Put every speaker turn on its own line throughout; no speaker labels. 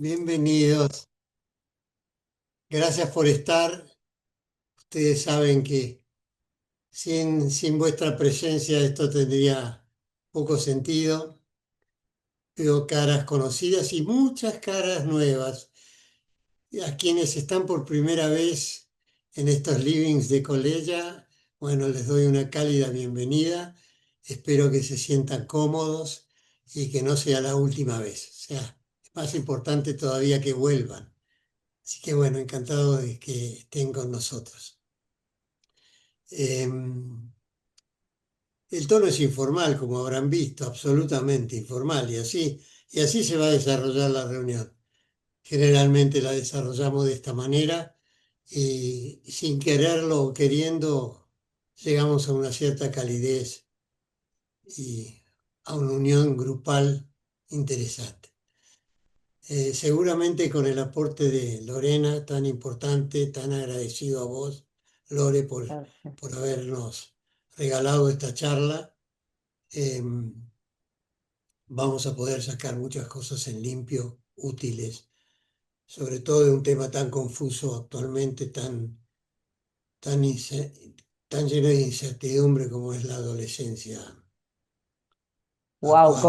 Bienvenidos. Gracias por estar. Ustedes saben que sin vuestra presencia esto tendría poco sentido. Veo caras conocidas y muchas caras nuevas. Y a quienes están por primera vez en estos livings de Colella, bueno, les doy una cálida bienvenida. Espero que se sientan cómodos y que no sea la última vez. O sea, es más importante todavía que vuelvan. Así que bueno, encantado de que estén con nosotros. El tono es informal, como habrán visto, absolutamente informal, y así se va a desarrollar la reunión. Generalmente la desarrollamos de esta manera y sin quererlo o queriendo llegamos a una cierta calidez y a una unión grupal interesante. Seguramente con el aporte de Lorena, tan importante, tan agradecido a vos, Lore,
Gracias.
por habernos regalado esta charla. eh, Vamos a poder sacar muchas cosas en limpio, útiles, sobre todo de un tema tan confuso actualmente, tan, ince- tan lleno de incertidumbre como es la adolescencia
Wow,
actual.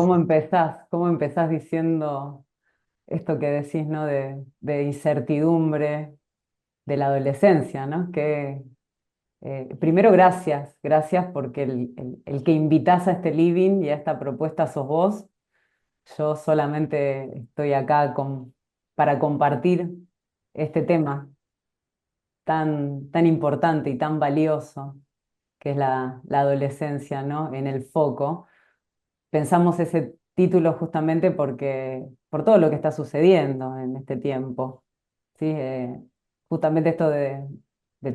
¿cómo empezás diciendo esto que decís, ¿no? De incertidumbre de la adolescencia, ¿no? Primero, gracias porque el que invitás a este living y a esta propuesta sos vos. Yo solamente estoy acá para compartir este tema tan importante y tan valioso que es la adolescencia, ¿no? En el foco. Pensamos ese título justamente por todo lo que está sucediendo en este tiempo, ¿sí? Justamente esto de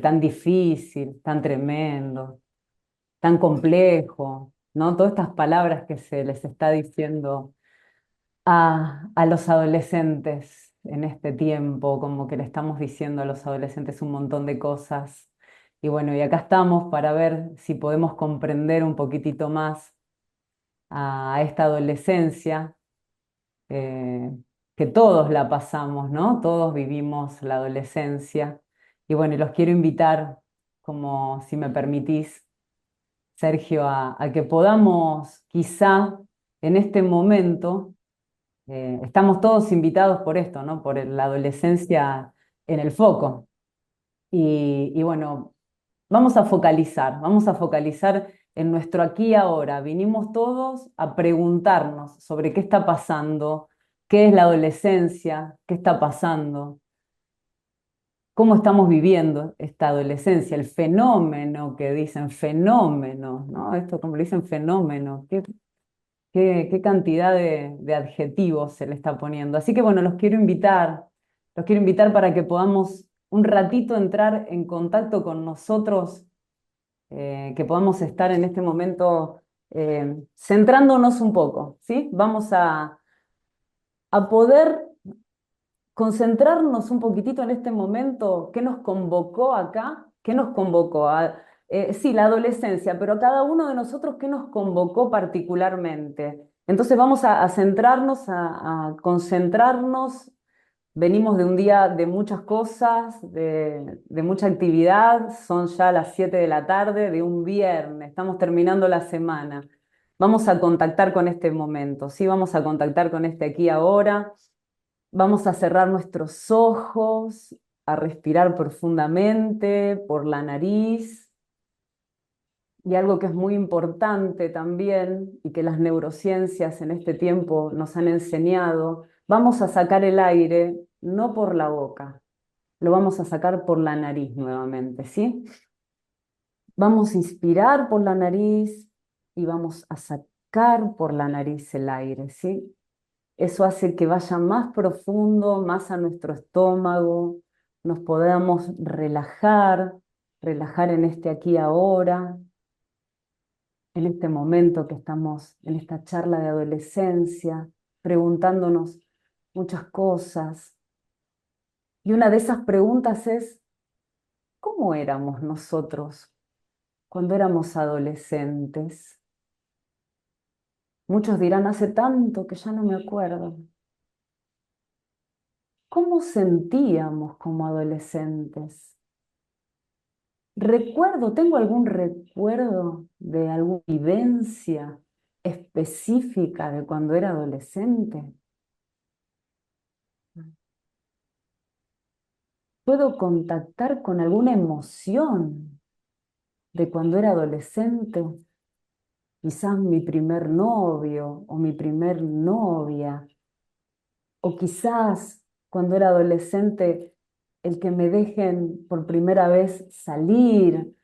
tan difícil, tan tremendo, tan complejo, ¿no? Todas estas palabras que se les está diciendo a los adolescentes en este tiempo, como que le estamos diciendo a los adolescentes un montón de cosas. Y bueno, y acá estamos para ver si podemos comprender un poquitito más a esta adolescencia, eh, que todos la pasamos, ¿no? Todos vivimos la adolescencia. Y bueno, y los quiero invitar, como si me permitís, Sergio, a que podamos quizá en este momento, estamos todos invitados por esto, ¿no? Por la adolescencia en el foco. Y bueno, vamos a focalizar en nuestro aquí y ahora. Vinimos todos a preguntarnos sobre qué está pasando, qué es la adolescencia, qué está pasando, cómo estamos viviendo esta adolescencia, el fenómeno que dicen, fenómeno, ¿no? Esto como le dicen fenómeno, qué cantidad de adjetivos se le está poniendo. Así que bueno, los quiero invitar para que podamos un ratito entrar en contacto con nosotros, que podamos estar en este momento, centrándonos un poco, ¿sí? Vamos a poder concentrarnos un poquitito en este momento, qué nos convocó acá, qué nos convocó sí, la adolescencia, pero a cada uno de nosotros, qué nos convocó particularmente. Entonces vamos a centrarnos, a concentrarnos. Venimos de un día de muchas cosas, de mucha actividad, son ya las 7 de la tarde de un viernes, estamos terminando la semana. Vamos a contactar con este momento, ¿sí? Vamos a contactar con este aquí ahora. Vamos a cerrar nuestros ojos, a respirar profundamente por la nariz. Y algo que es muy importante también y que las neurociencias en este tiempo nos han enseñado, vamos a sacar el aire no por la boca, lo vamos a sacar por la nariz nuevamente, ¿sí? Vamos a inspirar por la nariz y vamos a sacar por la nariz el aire, ¿sí? Eso hace que vaya más profundo, más a nuestro estómago, nos podamos relajar en este aquí y ahora, en este momento que estamos en esta charla de adolescencia, preguntándonos muchas cosas. Y una de esas preguntas es, ¿cómo éramos nosotros cuando éramos adolescentes? Muchos dirán, hace tanto que ya no me acuerdo. ¿Cómo sentíamos como adolescentes? ¿Tengo algún recuerdo de alguna vivencia específica de cuando era adolescente? ¿Puedo contactar con alguna emoción de cuando era adolescente? Quizás mi primer novio o mi primer novia, o quizás cuando era adolescente el que me dejen por primera vez salir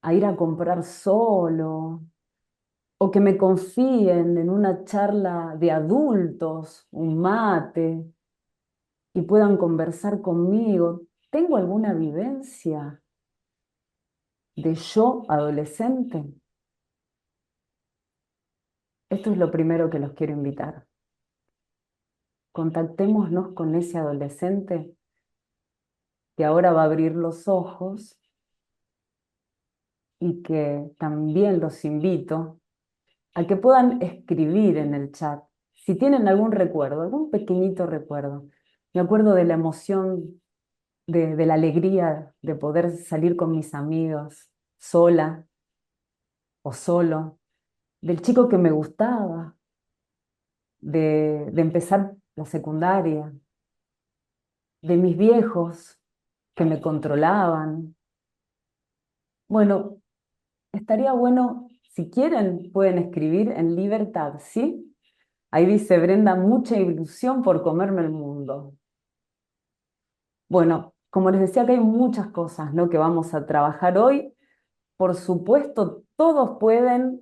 a ir a comprar solo, o que me confíen en una charla de adultos, un mate, y puedan conversar conmigo. ¿Tengo alguna vivencia de yo adolescente? Esto es lo primero que los quiero invitar. Contactémonos con ese adolescente que ahora va a abrir los ojos y que también los invito a que puedan escribir en el chat si tienen algún recuerdo, algún pequeñito recuerdo. Me acuerdo de la emoción, de la alegría de poder salir con mis amigos sola o solo, del chico que me gustaba, de empezar la secundaria, de mis viejos que me controlaban. Bueno, estaría bueno, si quieren, pueden escribir en libertad, ¿sí? Ahí dice Brenda, mucha ilusión por comerme el mundo. Bueno, como les decía que hay muchas cosas, ¿no?, que vamos a trabajar hoy. Por supuesto, todos pueden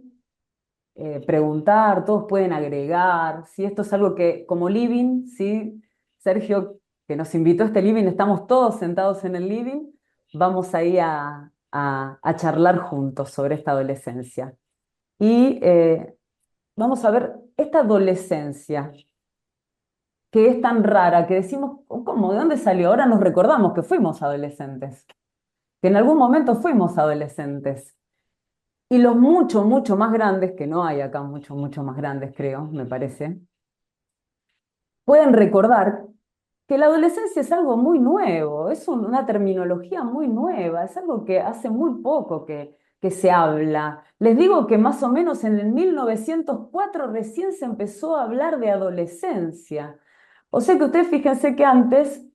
preguntar, todos pueden agregar, ¿sí? Esto es algo que como living, ¿sí? Sergio, que nos invitó a este living, estamos todos sentados en el living, vamos ahí a charlar juntos sobre esta adolescencia. Y vamos a ver esta adolescencia que es tan rara, que decimos, ¿cómo? ¿De dónde salió? Ahora nos recordamos que fuimos adolescentes, que en algún momento fuimos adolescentes. Y los mucho, mucho más grandes, que no hay acá mucho, mucho más grandes, creo, me parece, pueden recordar que la adolescencia es algo muy nuevo, es una terminología muy nueva, es algo que hace muy poco que se habla. Les digo que más o menos en el 1904 recién se empezó a hablar de adolescencia. O sea que ustedes fíjense que antes,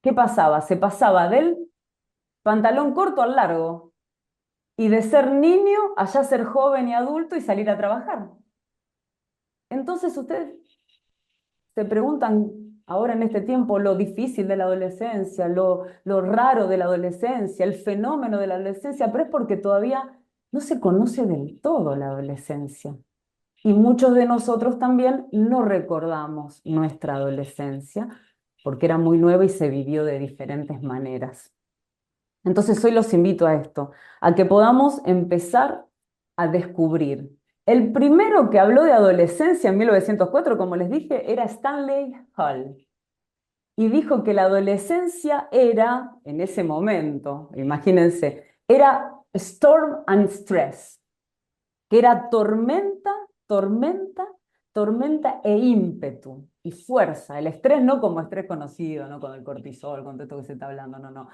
¿qué pasaba? Se pasaba del pantalón corto al largo y de ser niño a ya ser joven y adulto y salir a trabajar. Entonces ustedes se preguntan ahora en este tiempo lo difícil de la adolescencia, lo raro de la adolescencia, el fenómeno de la adolescencia, pero es porque todavía no se conoce del todo la adolescencia. Y muchos de nosotros también no recordamos nuestra adolescencia porque era muy nueva y se vivió de diferentes maneras. Entonces hoy los invito a esto, a que podamos empezar a descubrir. El primero que habló de adolescencia en 1904, como les dije, era Stanley Hall. Y dijo que la adolescencia era, en ese momento, imagínense, era storm and stress, que era tormenta, tormenta, tormenta e ímpetu y fuerza. El estrés no como estrés conocido, no con el cortisol, con todo esto que se está hablando, no, no.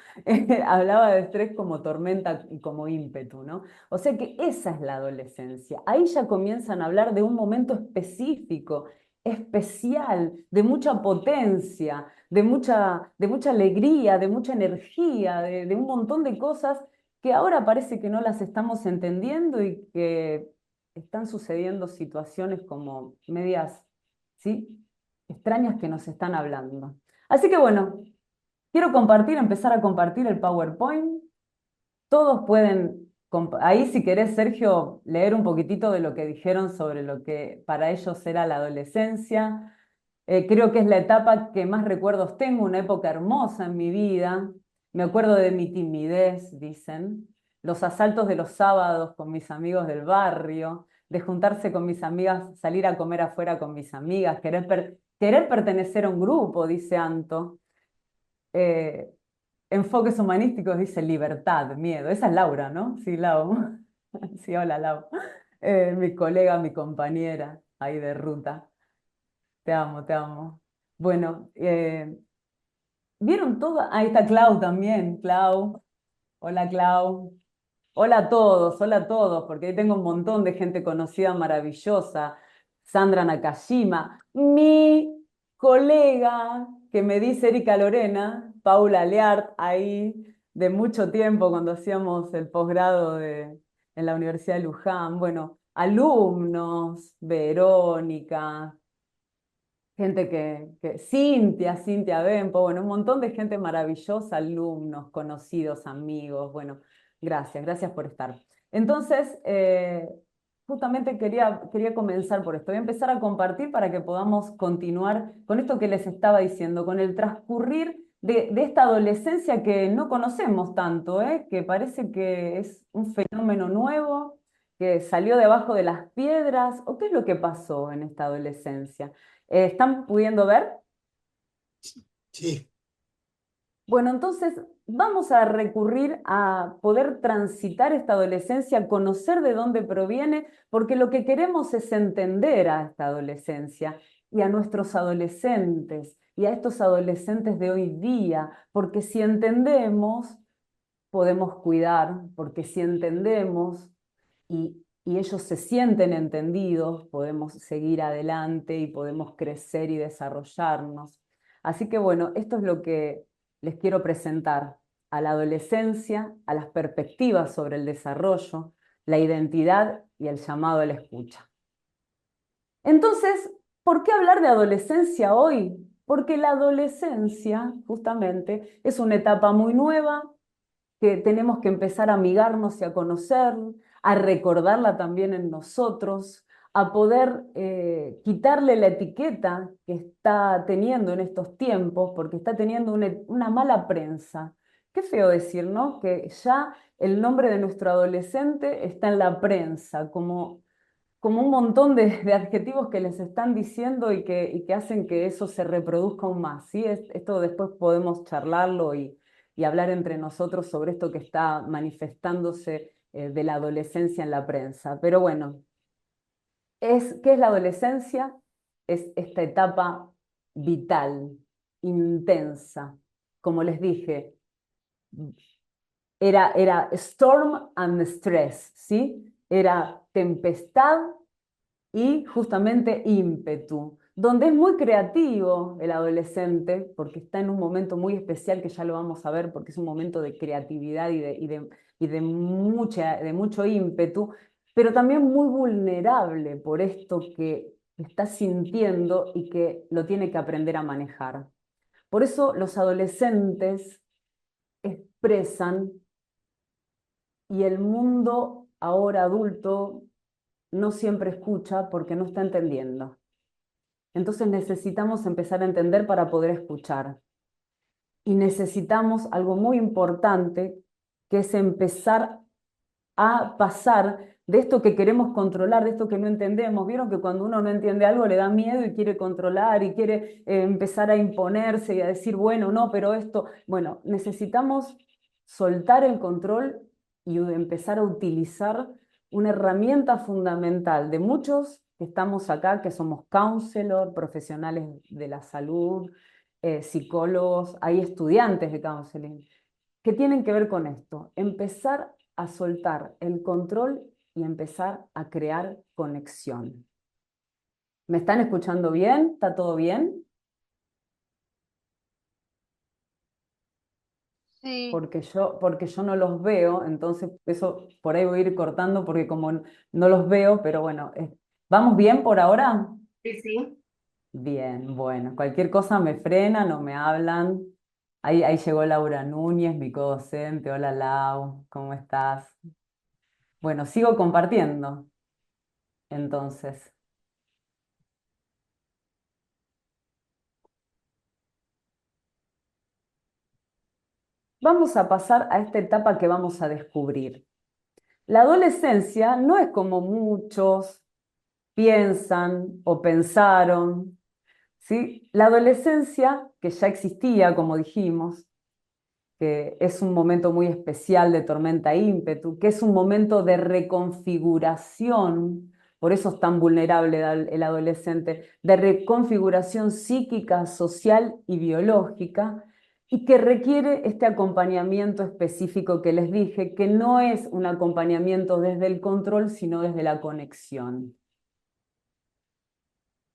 Hablaba de estrés como tormenta y como ímpetu, ¿no? O sea que esa es la adolescencia. Ahí ya comienzan a hablar de un momento específico, especial, de mucha potencia, de mucha alegría, de mucha energía, de un montón de cosas que ahora parece que no las estamos entendiendo y que están sucediendo situaciones como medias, ¿sí?, extrañas que nos están hablando. Así que bueno, quiero compartir, empezar a compartir el PowerPoint. Todos pueden, ahí si querés, Sergio, leer un poquitito de lo que dijeron sobre lo que para ellos era la adolescencia. Creo que es la etapa que más recuerdos tengo, una época hermosa en mi vida. Me acuerdo de mi timidez, dicen, los asaltos de los sábados con mis amigos del barrio, de juntarse con mis amigas, salir a comer afuera con mis amigas, querer pertenecer a un grupo, dice Anto. Eh, Enfoques humanísticos dice libertad, miedo. Esa es Laura, ¿no? Sí, Lau. Sí, hola, Lau. Mi colega, mi compañera ahí de ruta. Te amo, te amo. Bueno, ¿vieron todo? Ahí está Clau también, Clau. Hola, Clau. Hola a todos, porque ahí tengo un montón de gente conocida, maravillosa. Sandra Nakashima, mi colega que me dice Erika Lorena, Paula Leart, ahí de mucho tiempo cuando hacíamos el posgrado en la Universidad de Luján. Bueno, alumnos, Verónica, gente Cintia Bempo, bueno, un montón de gente maravillosa, alumnos, conocidos, amigos, bueno, gracias por estar. Entonces, justamente quería comenzar por esto, voy a empezar a compartir para que podamos continuar con esto que les estaba diciendo, con el transcurrir de esta adolescencia que no conocemos tanto, que parece que es un fenómeno nuevo, que salió debajo de las piedras, o qué es lo que pasó en esta adolescencia. ¿Están pudiendo ver?
Sí,
Bueno, entonces vamos a recurrir a poder transitar esta adolescencia, conocer de dónde proviene, porque lo que queremos es entender a esta adolescencia y a nuestros adolescentes y a estos adolescentes de hoy día, porque si entendemos, podemos cuidar, porque si entendemos y ellos se sienten entendidos, podemos seguir adelante y podemos crecer y desarrollarnos. Así que bueno, esto es lo que les quiero presentar a la adolescencia, a las perspectivas sobre el desarrollo, la identidad y el llamado a la escucha. Entonces, ¿por qué hablar de adolescencia hoy? Porque la adolescencia, justamente, es una etapa muy nueva, que tenemos que empezar a amigarnos y a conocer, a recordarla también en nosotros, a poder quitarle la etiqueta que está teniendo en estos tiempos, porque está teniendo una mala prensa. Qué feo decir, ¿no? Que ya el nombre de nuestro adolescente está en la prensa, como un montón de adjetivos que les están diciendo y que hacen que eso se reproduzca aún más, ¿sí? Esto después podemos charlarlo y hablar entre nosotros sobre esto que está manifestándose de la adolescencia en la prensa. Pero bueno, ¿qué es la adolescencia? Es esta etapa vital, intensa. Como les dije, era storm and stress, ¿sí? Era tempestad y justamente ímpetu, donde es muy creativo el adolescente, porque está en un momento muy especial que ya lo vamos a ver, porque es un momento de creatividad y de mucho ímpetu, pero también muy vulnerable por esto que está sintiendo y que lo tiene que aprender a manejar. Por eso los adolescentes expresan y el mundo ahora adulto no siempre escucha porque no está entendiendo. Entonces necesitamos empezar a entender para poder escuchar. Y necesitamos algo muy importante, que es empezar a pasar de esto que queremos controlar, de esto que no entendemos. Vieron que cuando uno no entiende algo le da miedo y quiere controlar y quiere empezar a imponerse y a decir, bueno, no, pero esto, bueno, necesitamos soltar el control y empezar a utilizar una herramienta fundamental de muchos que estamos acá, que somos counselor, profesionales de la salud, psicólogos, hay estudiantes de counseling que tienen que ver con esto, empezar a soltar el control y empezar a crear conexión. ¿Me están escuchando bien? ¿Está todo bien?
Sí,
Porque yo no los veo, entonces eso por ahí voy a ir cortando porque como no los veo, pero bueno, ¿vamos bien por ahora?
sí, sí.
Bien, bueno, cualquier cosa me frenan o me hablan. Ahí llegó Laura Núñez, mi co-docente. Hola Lau, ¿cómo estás? Bueno, sigo compartiendo, entonces. Vamos a pasar a esta etapa que vamos a descubrir. La adolescencia no es como muchos piensan o pensaron, ¿sí? La adolescencia, que ya existía, como dijimos, que es un momento muy especial de tormenta ímpetu, que es un momento de reconfiguración, por eso es tan vulnerable el adolescente, de reconfiguración psíquica, social y biológica, y que requiere este acompañamiento específico que les dije, que no es un acompañamiento desde el control, sino desde la conexión.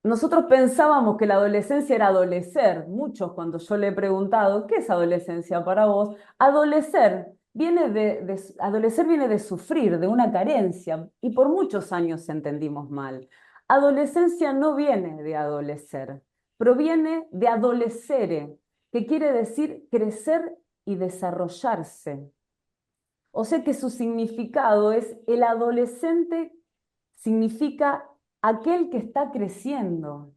Nosotros pensábamos que la adolescencia era adolecer. Muchos, cuando yo le he preguntado, ¿qué es adolescencia para vos? Adolecer viene de sufrir, de una carencia, y por muchos años entendimos mal. Adolescencia no viene de adolecer, proviene de adolescere, que quiere decir crecer y desarrollarse. O sea que su significado es el adolescente significa aquel que está creciendo.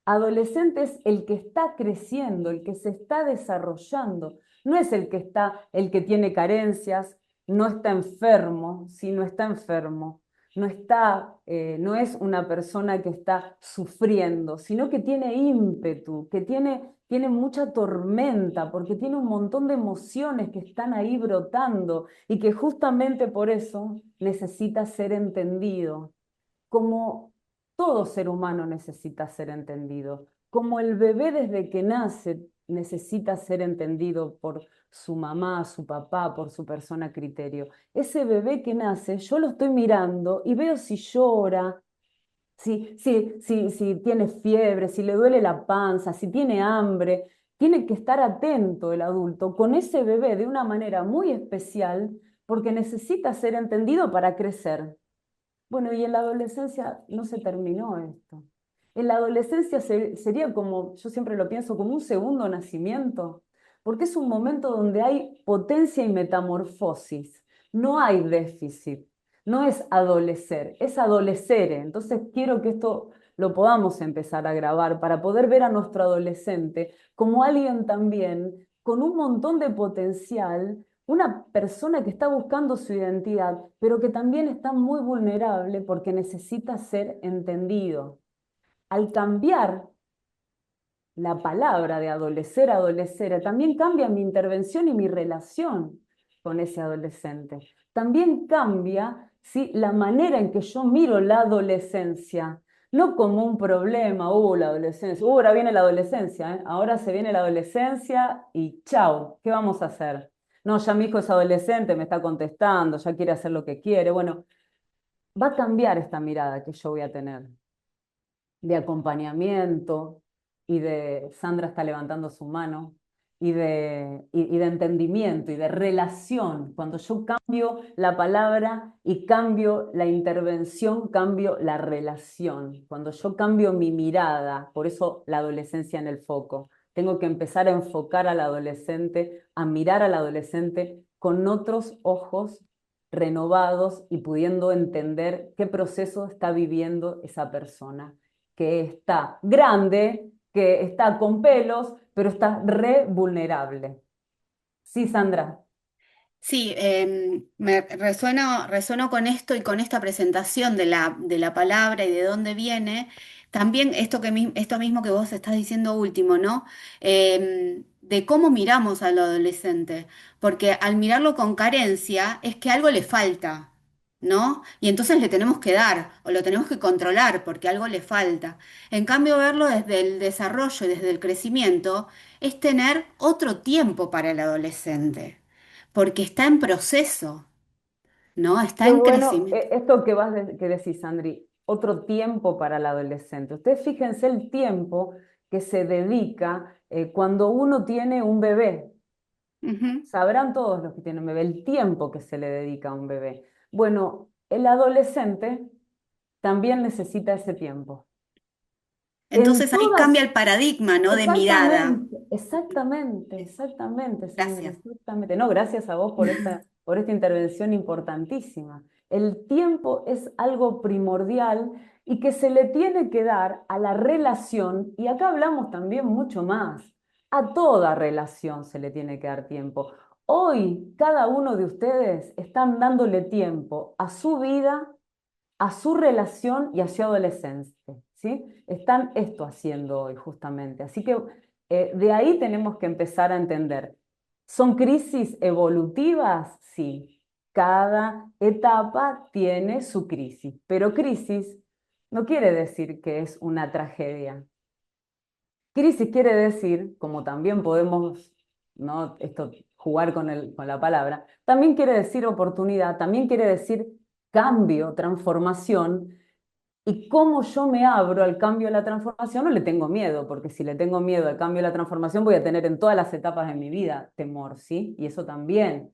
Adolescente es el que está creciendo, el que se está desarrollando. No es el que tiene carencias, no está enfermo, si no está enfermo. No es una persona que está sufriendo, sino que tiene ímpetu, tiene mucha tormenta, porque tiene un montón de emociones que están ahí brotando y que justamente por eso necesita ser entendido, como todo ser humano necesita ser entendido, como el bebé desde que nace necesita ser entendido por su mamá, su papá, por su persona criterio. Ese bebé que nace, yo lo estoy mirando y veo si llora, si tiene fiebre, si le duele la panza, si tiene hambre. Tiene que estar atento el adulto con ese bebé de una manera muy especial porque necesita ser entendido para crecer. Bueno, y en la adolescencia no se terminó esto. En la adolescencia sería como, yo siempre lo pienso, como un segundo nacimiento, porque es un momento donde hay potencia y metamorfosis. No hay déficit, no es adolecer, es adolecere. Entonces quiero que esto lo podamos empezar a grabar para poder ver a nuestro adolescente como alguien también con un montón de potencial, una persona que está buscando su identidad, pero que también está muy vulnerable porque necesita ser entendido. Al cambiar la palabra de adolecer a adolescere, también cambia mi intervención y mi relación con ese adolescente. También cambia, ¿sí?, la manera en que yo miro la adolescencia, no como un problema, la adolescencia, ahora viene la adolescencia, ¿eh? Ahora se viene la adolescencia y chau, ¿qué vamos a hacer? No, ya mi hijo es adolescente, me está contestando, ya quiere hacer lo que quiere. Bueno, va a cambiar esta mirada que yo voy a tener de acompañamiento Sandra está levantando su mano, y de entendimiento y de relación. Cuando yo cambio la palabra y cambio la intervención, cambio la relación. Cuando yo cambio mi mirada, por eso la adolescencia en el foco. Tengo que empezar a enfocar al adolescente, a mirar al adolescente con otros ojos renovados y pudiendo entender qué proceso está viviendo esa persona que está grande, que está con pelos, pero está re vulnerable. Sí, Sandra.
Sí, resueno con esto y con esta presentación de la palabra y de dónde viene. También esto mismo que vos estás diciendo último, ¿no? De cómo miramos al adolescente. Porque al mirarlo con carencia es que algo le falta, ¿no? Y entonces le tenemos que dar o lo tenemos que controlar porque algo le falta. En cambio, verlo desde el desarrollo y desde el crecimiento es tener otro tiempo para el adolescente porque está en proceso, ¿no? Está
Qué
en
bueno,
crecimiento.
esto que decís, Sandri, otro tiempo para el adolescente. Ustedes fíjense el tiempo que se dedica cuando uno tiene un bebé.
Ujú.
Sabrán todos los que tienen un bebé el tiempo que se le dedica a un bebé. Bueno, el adolescente también necesita ese tiempo. En
Entonces ahí cambia
todas.
el paradigma, ¿no? De mirada.
Exactamente, exactamente, exactamente, Sandra,
Gracias.
exactamente. No, gracias a vos por esta intervención importantísima. El tiempo es algo primordial y que se le tiene que dar a la relación, y acá hablamos también mucho más, a toda relación se le tiene que dar tiempo. Hoy cada uno de ustedes están dándole tiempo a su vida, a su relación y a su adolescencia, ¿sí? Están esto haciendo hoy justamente. Así que de ahí tenemos que empezar a entender. ¿Son crisis evolutivas? Sí. Cada etapa tiene su crisis, pero crisis no quiere decir que es una tragedia. Crisis quiere decir, como también podemos, ¿no? Esto, jugar con la palabra, también quiere decir oportunidad, también quiere decir cambio, transformación. Y cómo yo me abro al cambio, a la transformación, no le tengo miedo, porque si le tengo miedo al cambio, a la transformación, voy a tener en todas las etapas de mi vida temor, ¿sí? Y eso también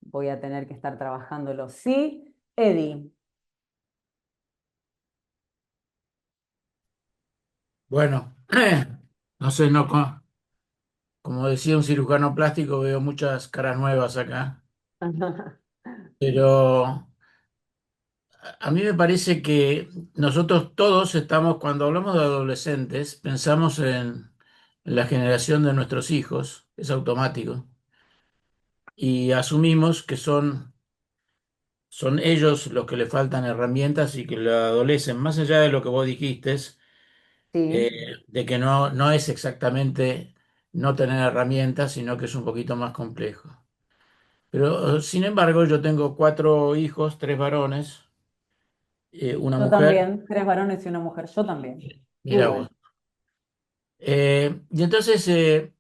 voy a tener que estar trabajándolo. Sí, Eddie.
Bueno, no sé, no, como decía un cirujano plástico, veo muchas caras nuevas acá, pero a mí me parece que nosotros todos estamos, cuando hablamos de adolescentes, pensamos en la generación de nuestros hijos, es automático, y asumimos que son ellos los que le faltan herramientas y que lo adolecen, más allá de lo que vos dijiste,
Sí,
de que no es exactamente no tener herramientas, sino que es un poquito más complejo. Pero, sin embargo, yo tengo cuatro hijos, tres varones, una
yo
mujer.
también, tres varones y una mujer, yo también,
Mira vos.
igual.
Y entonces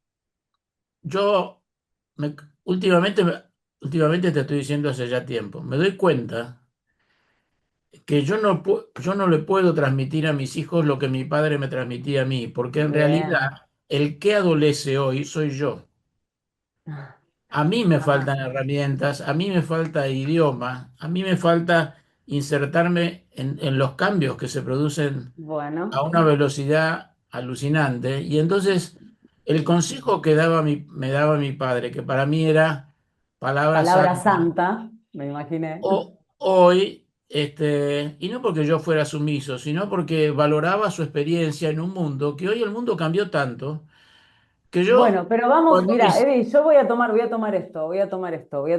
yo me- últimamente, últimamente te estoy diciendo hace ya tiempo, me doy cuenta que yo no le puedo transmitir a mis hijos lo que mi padre me transmitía a mí, porque en
Bien.
realidad el que adolece hoy soy yo. A mí me
Ajá.
faltan herramientas, a mí me falta idioma, a mí me falta insertarme en los cambios que se producen a
Bueno,
una velocidad alucinante. Y entonces el consejo que me daba mi padre, que para mí era palabra
palabra
santa,
santa, me imaginé.
hoy, y no porque yo fuera sumiso, sino porque valoraba su experiencia en un mundo que hoy el mundo cambió tanto, que yo,
Bueno, pero vamos,
cuando
mira,
mis...
Eddie, yo voy a tomar esto, voy a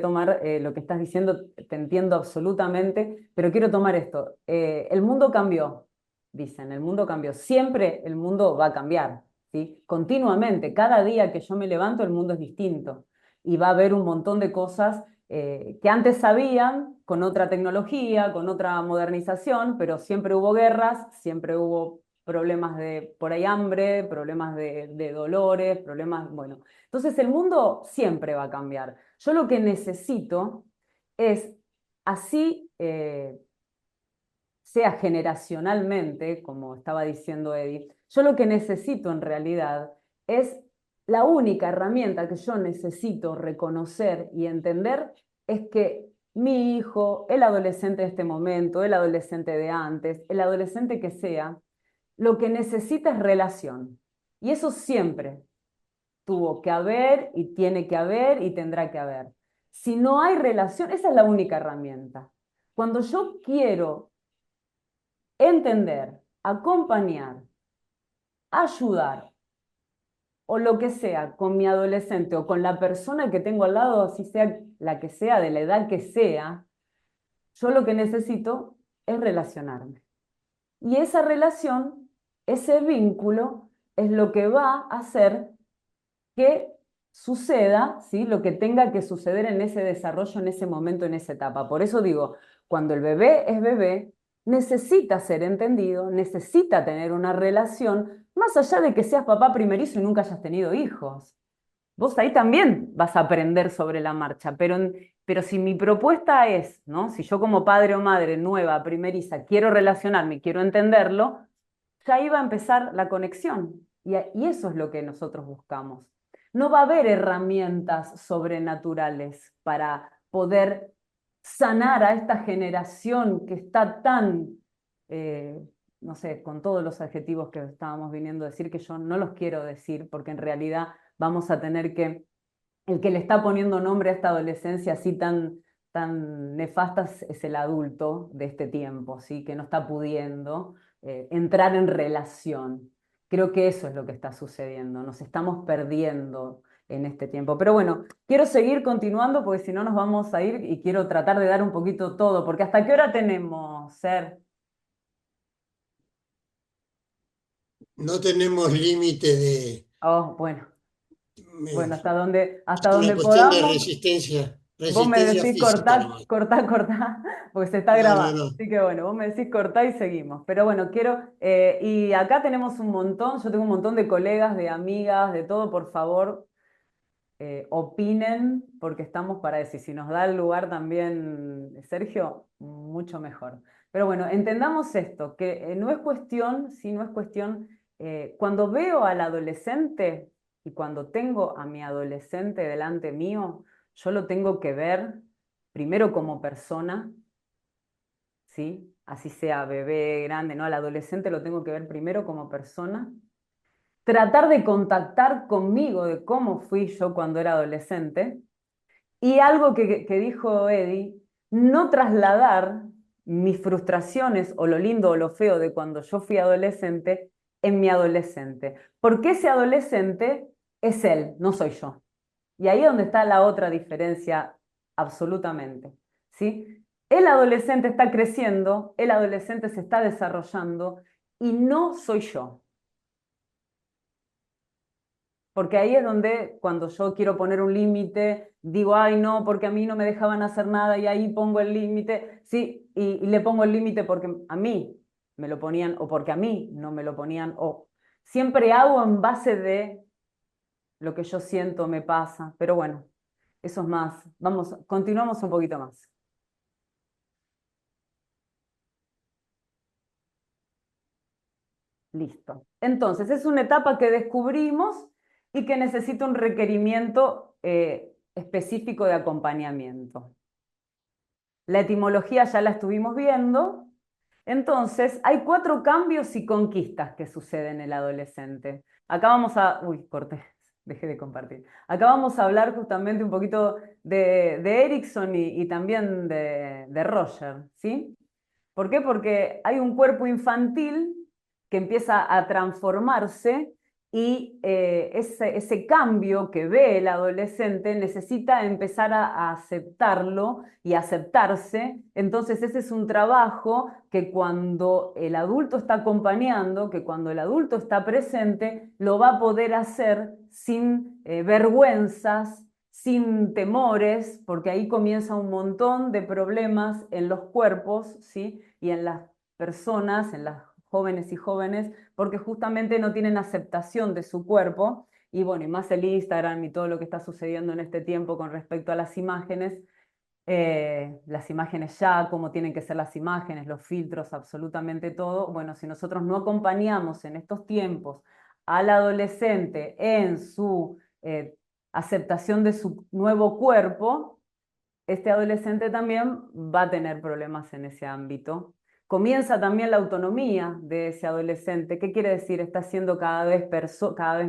tomar lo que estás diciendo, te entiendo absolutamente, pero quiero tomar esto. El mundo cambió, dicen, el mundo cambió. Siempre el mundo va a cambiar, ¿sí? Continuamente, cada día que yo me levanto, el mundo es distinto y va a haber un montón de cosas que antes sabían con otra tecnología, con otra modernización, pero siempre hubo guerras, siempre hubo problemas de por ahí hambre, problemas de dolores, problemas, bueno. Entonces el mundo siempre va a cambiar. Yo lo que necesito es, así sea generacionalmente, como estaba diciendo Eddie, yo lo que necesito en realidad es la única herramienta que yo necesito reconocer y entender es que mi hijo, el adolescente de este momento, el adolescente de antes, el adolescente que sea, lo que necesita es relación. Y eso siempre tuvo que haber y tiene que haber y tendrá que haber. Si no hay relación, esa es la única herramienta. Cuando yo quiero entender, acompañar, ayudar o lo que sea con mi adolescente o con la persona que tengo al lado, así sea la que sea, de la edad que sea, yo lo que necesito es relacionarme. Y esa relación, ese vínculo, es lo que va a hacer que suceda, ¿sí? Lo que tenga que suceder en ese desarrollo, en ese momento, en esa etapa. Por eso digo, cuando el bebé es bebé, necesita ser entendido, necesita tener una relación, más allá de que seas papá primerizo y nunca hayas tenido hijos. Vos ahí también vas a aprender sobre la marcha, pero si mi propuesta es, ¿no? Si yo como padre o madre nueva, primeriza, quiero relacionarme, quiero entenderlo, ya ahí va a empezar la conexión. Y eso es lo que nosotros buscamos. No va a haber herramientas sobrenaturales para poder sanar a esta generación que está tan, eh, no sé, con todos los adjetivos que estábamos viniendo a decir, que yo no los quiero decir, porque en realidad vamos a tener que, el que le está poniendo nombre a esta adolescencia así tan nefasta es el adulto de este tiempo, ¿sí? Que no está pudiendo entrar en relación. Creo que eso es lo que está sucediendo, nos estamos perdiendo en este tiempo. Pero bueno, quiero seguir continuando porque si no nos vamos a ir y quiero tratar de dar un poquito todo, porque ¿hasta qué hora tenemos, Ser?
No tenemos límite de...
Oh, bueno,
eh,
bueno, hasta
es una
donde
cuestión de
podamos.
resistencia.
Vos me
Resistencia
decís
física
cortá,
nomás.
cortá, cortá, porque se está
No, no,
grabando.
no.
Así que bueno, vos me decís cortá y seguimos. Pero bueno, y acá tenemos un montón, yo tengo un montón de colegas, de amigas, de todo, por favor, opinen, porque estamos para eso. Y si nos da el lugar también, Sergio, mucho mejor. Pero bueno, entendamos esto, que no es cuestión, sí, no es cuestión, cuando veo al adolescente y cuando tengo a mi adolescente delante mío, yo lo tengo que ver primero como persona, ¿sí? Así sea bebé, grande, ¿no? Al adolescente lo tengo que ver primero como persona, tratar de contactar conmigo de cómo fui yo cuando era adolescente. Y algo que dijo Eddie, no trasladar mis frustraciones o lo lindo o lo feo de cuando yo fui adolescente en mi adolescente. Porque ese adolescente es él, no soy yo. Y ahí es donde está la otra diferencia absolutamente, ¿sí? El adolescente está creciendo, el adolescente se está desarrollando y no soy yo. Porque ahí es donde cuando yo quiero poner un límite, digo, ay, no, porque a mí no me dejaban hacer nada y ahí pongo el límite, sí, y le pongo el límite porque a mí me lo ponían o porque a mí no me lo ponían, o siempre hago en base de lo que yo siento me pasa, pero bueno, eso es más, vamos, continuamos un poquito más. Listo. Entonces, es una etapa que descubrimos y que necesita un requerimiento específico de acompañamiento. La etimología ya la estuvimos viendo. Entonces, hay 4 cambios y conquistas que suceden en el adolescente. Acá vamos a... Uy, corté, dejé de compartir. Acá vamos a hablar justamente un poquito de Erikson y también de Roger, ¿sí? ¿Por qué? Porque hay un cuerpo infantil que empieza a transformarse y ese cambio que ve el adolescente necesita empezar a aceptarlo y aceptarse. Entonces ese es un trabajo que cuando el adulto está acompañando, que cuando el adulto está presente, lo va a poder hacer sin vergüenzas, sin temores, porque ahí comienza un montón de problemas en los cuerpos, ¿sí? Y en las personas, en las jóvenes y jóvenes, porque justamente no tienen aceptación de su cuerpo. Y bueno, y más el Instagram y todo lo que está sucediendo en este tiempo con respecto a las imágenes ya, cómo tienen que ser las imágenes, los filtros, absolutamente todo. Bueno, si nosotros no acompañamos en estos tiempos al adolescente en su aceptación de su nuevo cuerpo, este adolescente también va a tener problemas en ese ámbito. Comienza también la autonomía de ese adolescente. ¿Qué quiere decir? Está siendo cada vez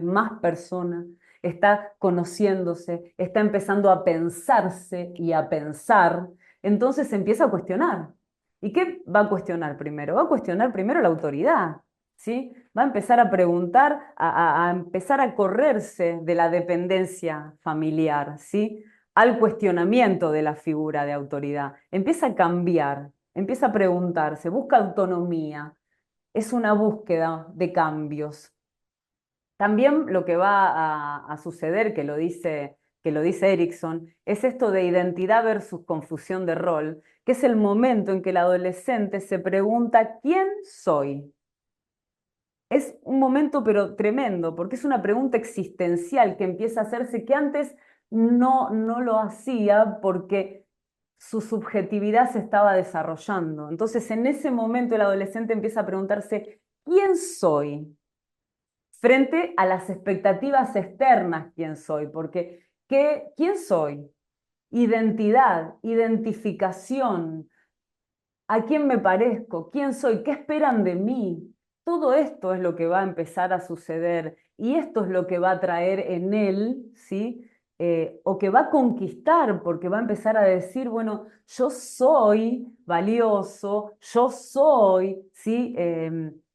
más persona, está conociéndose, está empezando a pensarse y a pensar. Entonces se empieza a cuestionar. ¿Y qué va a cuestionar primero? Va a cuestionar primero la autoridad, ¿sí? Va a empezar a preguntar, a empezar a correrse de la dependencia familiar, ¿sí? Al cuestionamiento de la figura de autoridad. Empieza a cambiar, empieza a preguntarse, busca autonomía. Es una búsqueda de cambios. También lo que va a suceder, que lo dice Erikson, es esto de identidad versus confusión de rol, que es el momento en que el adolescente se pregunta, ¿quién soy? Es un momento pero tremendo, porque es una pregunta existencial que empieza a hacerse que antes no lo hacía porque su subjetividad se estaba desarrollando. Entonces, en ese momento el adolescente empieza a preguntarse, ¿quién soy? Frente a las expectativas externas, ¿quién soy? Porque, ¿quién soy? Identidad, identificación, ¿a quién me parezco? ¿Quién soy? ¿Qué esperan de mí? Todo esto es lo que va a empezar a suceder y esto es lo que va a traer en él, ¿sí? O que va a conquistar, porque va a empezar a decir, bueno, yo soy valioso, yo soy, ¿sí?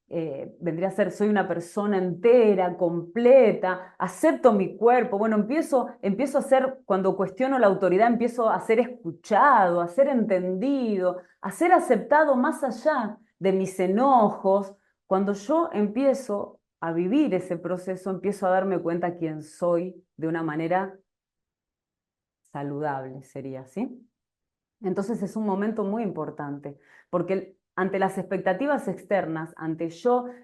Vendría a ser, soy una persona entera, completa, acepto mi cuerpo, bueno, empiezo a ser, cuando cuestiono la autoridad, empiezo a ser escuchado, a ser entendido, a ser aceptado más allá de mis enojos. Cuando yo empiezo a vivir ese proceso, empiezo a darme cuenta quién soy de una manera saludable sería, ¿sí? Entonces es un momento muy importante, porque ante las expectativas externas,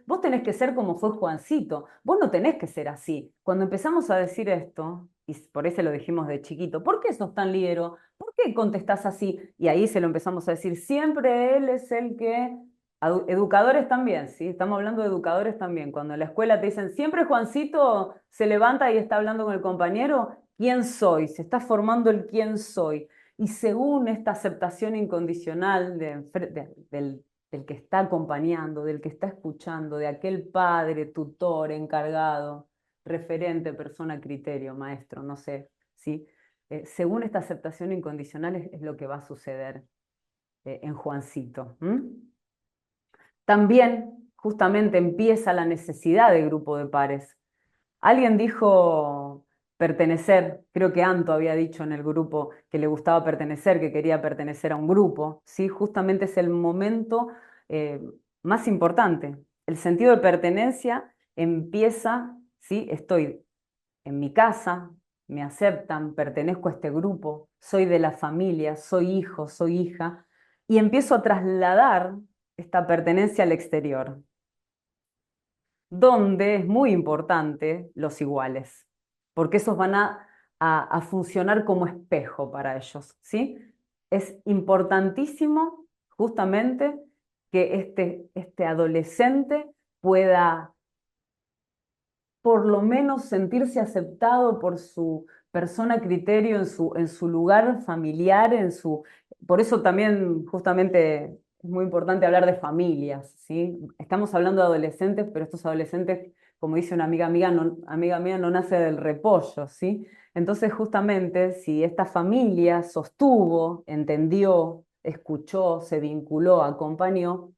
vos tenés que ser como fue Juancito, vos no tenés que ser así. Cuando empezamos a decir esto, y por eso lo dijimos de chiquito, ¿por qué sos tan lídero? ¿Por qué contestás así? Y ahí se lo empezamos a decir, siempre él es el que... Educadores también, ¿sí? Estamos hablando de educadores también. Cuando en la escuela te dicen, siempre Juancito se levanta y está hablando con el compañero, ¿quién soy? Se está formando el quién soy. Y según esta aceptación incondicional del que está acompañando, del que está escuchando, de aquel padre, tutor, encargado, referente, persona, criterio, maestro, no sé, ¿sí? Según esta aceptación incondicional es lo que va a suceder en Juancito. También justamente empieza la necesidad de grupo de pares. Alguien dijo pertenecer, creo que Anto había dicho en el grupo que le gustaba pertenecer, que quería pertenecer a un grupo, ¿sí? Justamente es el momento eh, más importante. El sentido de pertenencia empieza, ¿sí? Estoy en mi casa, me aceptan, pertenezco a este grupo, soy de la familia, soy hijo, soy hija, y empiezo a trasladar esta pertenencia al exterior, donde es muy importante los iguales, porque esos van a funcionar como espejo para ellos, ¿sí? Es importantísimo justamente que este adolescente pueda por lo menos sentirse aceptado por su persona criterio en su lugar familiar, por eso también justamente es muy importante hablar de familias, ¿sí? Estamos hablando de adolescentes, pero estos adolescentes, como dice una amiga mía, no nace del repollo, ¿sí? Entonces justamente si esta familia sostuvo, entendió, escuchó, se vinculó, acompañó,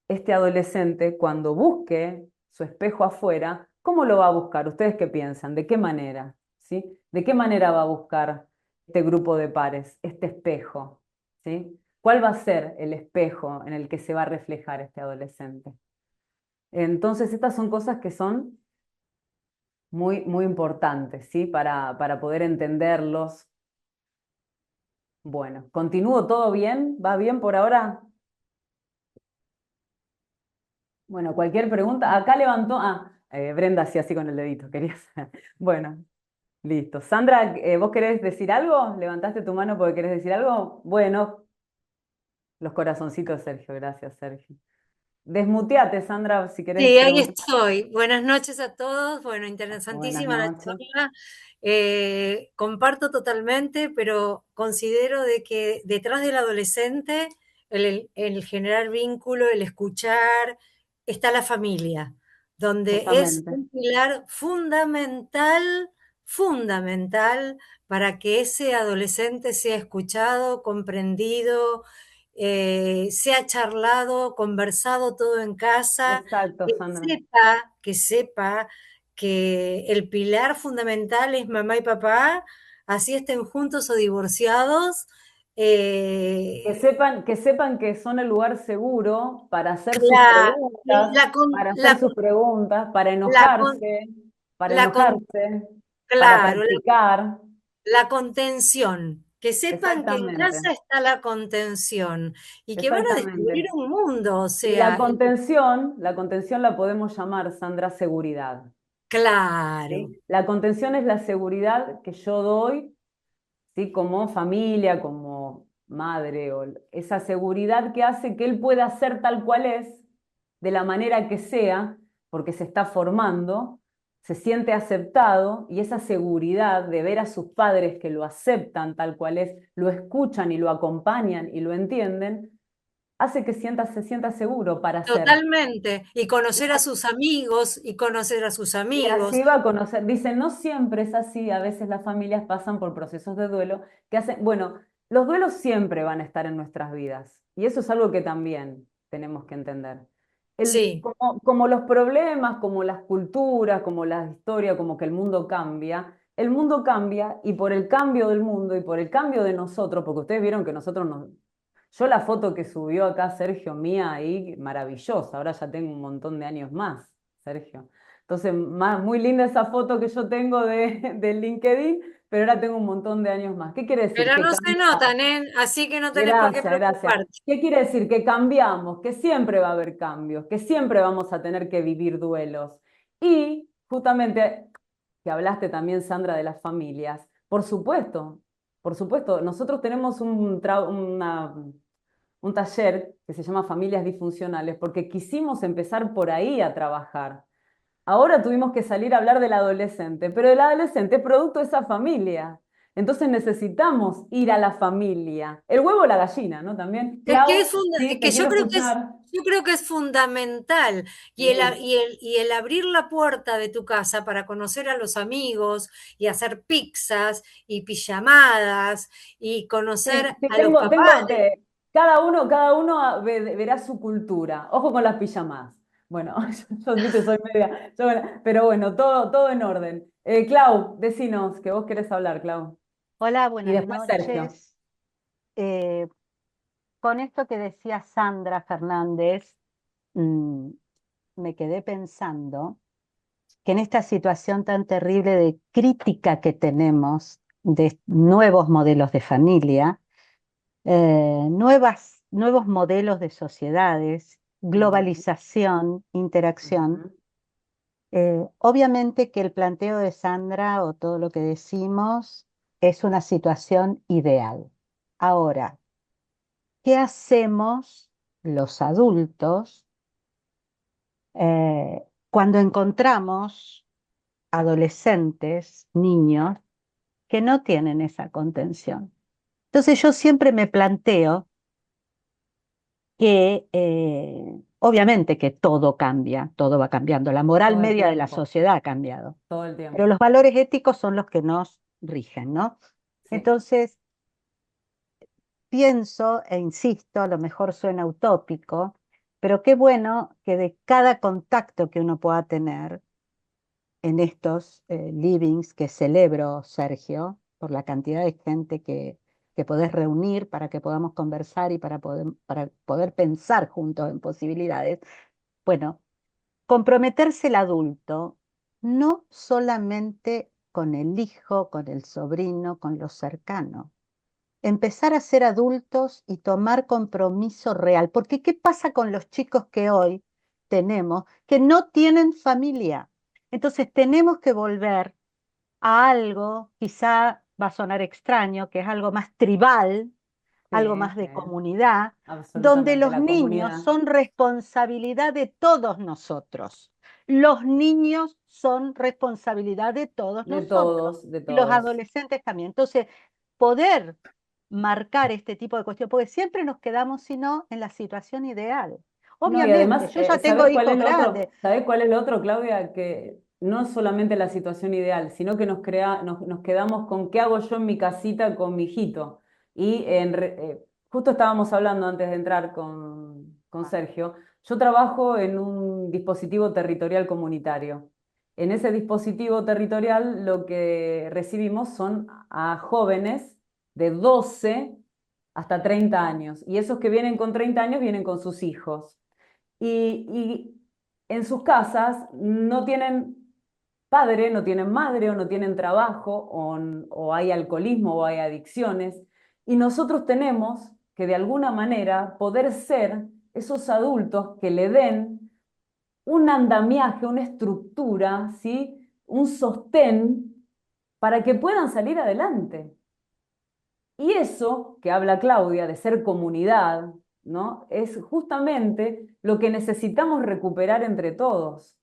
este adolescente cuando busque su espejo afuera, ¿cómo lo va a buscar? ¿Ustedes qué piensan? ¿De qué manera? ¿Sí? ¿De qué manera va a buscar este grupo de pares, este espejo? ¿Sí? ¿Cuál va a ser el espejo en el que se va a reflejar este adolescente? Entonces, estas son cosas que son muy, muy importantes, ¿sí? Para poder entenderlos. Bueno, ¿continúo todo bien? ¿Va bien por ahora? Bueno, cualquier pregunta. Acá levantó. Brenda hacía así con el dedito, quería saber. Bueno, listo. Sandra, ¿vos querés decir algo? ¿Levantaste tu mano porque querés decir algo? Bueno, los corazoncitos, Sergio. Gracias, Sergio. Desmuteate, Sandra, si querés
Sí, ahí
preguntar.
estoy. Buenas noches a todos. Bueno,
Buenas
interesantísima la
noches.
charla. Comparto totalmente, pero considero de que detrás del adolescente, el generar vínculo, el escuchar, está la familia, donde es
Justamente.
un pilar fundamental, fundamental para que ese adolescente sea escuchado, comprendido, sea charlado, conversado todo en casa,
Exacto,
que
Sandra.
sepa que el pilar fundamental es mamá y papá, así estén juntos o divorciados.
Que sepan que son el lugar seguro para hacer sus
La,
preguntas,
la, con-
para hacer
la,
sus preguntas,
la, con-
para
la con-
enojarse, para
claro,
practicar.
la contención, que sepan que en
Exactamente,
casa está la contención y que van a descubrir
exactamente.
un mundo, o
Y
sea,
la contención la podemos llamar, Sandra, seguridad.
claro,
¿Sí? La contención es la seguridad que yo doy, ¿sí? Como familia, como madre, o esa seguridad que hace que él pueda ser tal cual es, de la manera que sea, porque se está formando, se siente aceptado y esa seguridad de ver a sus padres que lo aceptan tal cual es, lo escuchan y lo acompañan y lo entienden, hace que se sienta seguro para ser.
totalmente. Y conocer a sus amigos y conocer a sus
Y
amigos.
así va a conocer, dicen, no siempre es así, a veces las familias pasan por procesos de duelo que hacen, bueno, los duelos siempre van a estar en nuestras vidas y eso es algo que también tenemos que entender.
Sí,
Como los problemas, como las culturas, como la historia, como que el mundo cambia y por el cambio del mundo y por el cambio de nosotros, porque ustedes vieron que nosotros nos... Yo la foto que subió acá Sergio mía ahí, maravillosa, ahora ya tengo un montón de años más, Sergio. Entonces, muy linda esa foto que yo tengo de LinkedIn, pero ahora tengo un montón de años más. ¿Qué quiere decir?
Pero
Que
no se notan, ¿eh? Así que no tenés por qué
Gracias, gracias.
preocuparte.
¿Qué quiere decir? Que cambiamos, que siempre va a haber cambios, que siempre vamos a tener que vivir duelos. Y justamente, que hablaste también, Sandra, de las familias, por supuesto, nosotros tenemos un taller que se llama Familias Disfuncionales porque quisimos empezar por ahí a trabajar. Ahora tuvimos que salir a hablar del adolescente, pero el adolescente es producto de esa familia. Entonces necesitamos ir a la familia. El huevo o la gallina, ¿no? También.
Es que,
Clau, sí,
es
te
que
quiero escuchar.
yo creo que es fundamental
Sí,
y el abrir la puerta de tu casa para conocer a los amigos y hacer pizzas y pijamadas y
sí,
conocer
sí,
a los papás.
cada uno verá su cultura. Ojo con las pijamas. Bueno, yo viste, soy media, pero bueno, todo en orden. Clau, decinos que vos querés hablar, Clau.
Hola,
Y
buenas
después Sergio.
noches. Eh, con esto que decía Sandra Fernández, mm, me quedé pensando que en esta situación tan terrible de crítica que tenemos de nuevos modelos de familia, nuevos modelos de sociedades,
Ujú,
globalización, interacción,
ujú.
obviamente que el planteo de Sandra o todo lo que decimos es una situación ideal. Ahora, ¿qué hacemos los adultos cuando encontramos adolescentes, niños, que no tienen esa contención? Entonces yo siempre me planteo que obviamente que todo cambia, todo va cambiando, la moral
Todo el
media de la
tiempo,
sociedad ha cambiado,
todo el
pero
tiempo.
los valores éticos son los que nos rigen, ¿no?
Sí.
Entonces, pienso e insisto, a lo mejor suena utópico, pero qué bueno que de cada contacto que uno pueda tener en estos livings que celebro, Sergio, por la cantidad de gente que podés reunir para que podamos conversar y para poder pensar juntos en posibilidades. Bueno, comprometerse el adulto no solamente con el hijo, con el sobrino, con los cercanos, empezar a ser adultos y tomar compromiso real. Porque ¿qué pasa con los chicos que hoy tenemos que no tienen familia? Entonces tenemos que volver a algo, quizá va a sonar extraño, que es algo más tribal,
Sí,
algo más
sí,
de comunidad, donde
absolutamente.
los
La
niños
comunidad
son responsabilidad de todos nosotros. Los niños son responsabilidad de todos
de
nosotros
todos, de
y los
todos.
adolescentes también. Entonces, poder marcar este tipo de cuestiones, porque siempre nos quedamos, si no, en la situación ideal.
No, y
Obviamente,
además,
yo ya tengo
¿sabés cuál es
hijos
lo
grandes.
otro? ¿Sabés cuál es lo otro, Claudia? Que no es solamente la situación ideal, sino que nos quedamos con qué hago yo en mi casita con mi hijito. Y justo estábamos hablando antes de entrar con Sergio, yo trabajo en un dispositivo territorial comunitario. En ese dispositivo territorial lo que recibimos son a jóvenes de 12 hasta 30 años. Y esos que vienen con 30 años vienen con sus hijos y en sus casas no tienen padre, no tienen madre o no tienen trabajo o hay alcoholismo o hay adicciones. Y nosotros tenemos que de alguna manera poder ser esos adultos que le den un andamiaje, una estructura, ¿sí? Un sostén para que puedan salir adelante. Y eso que habla Claudia de ser comunidad, ¿no? Es justamente lo que necesitamos recuperar entre todos.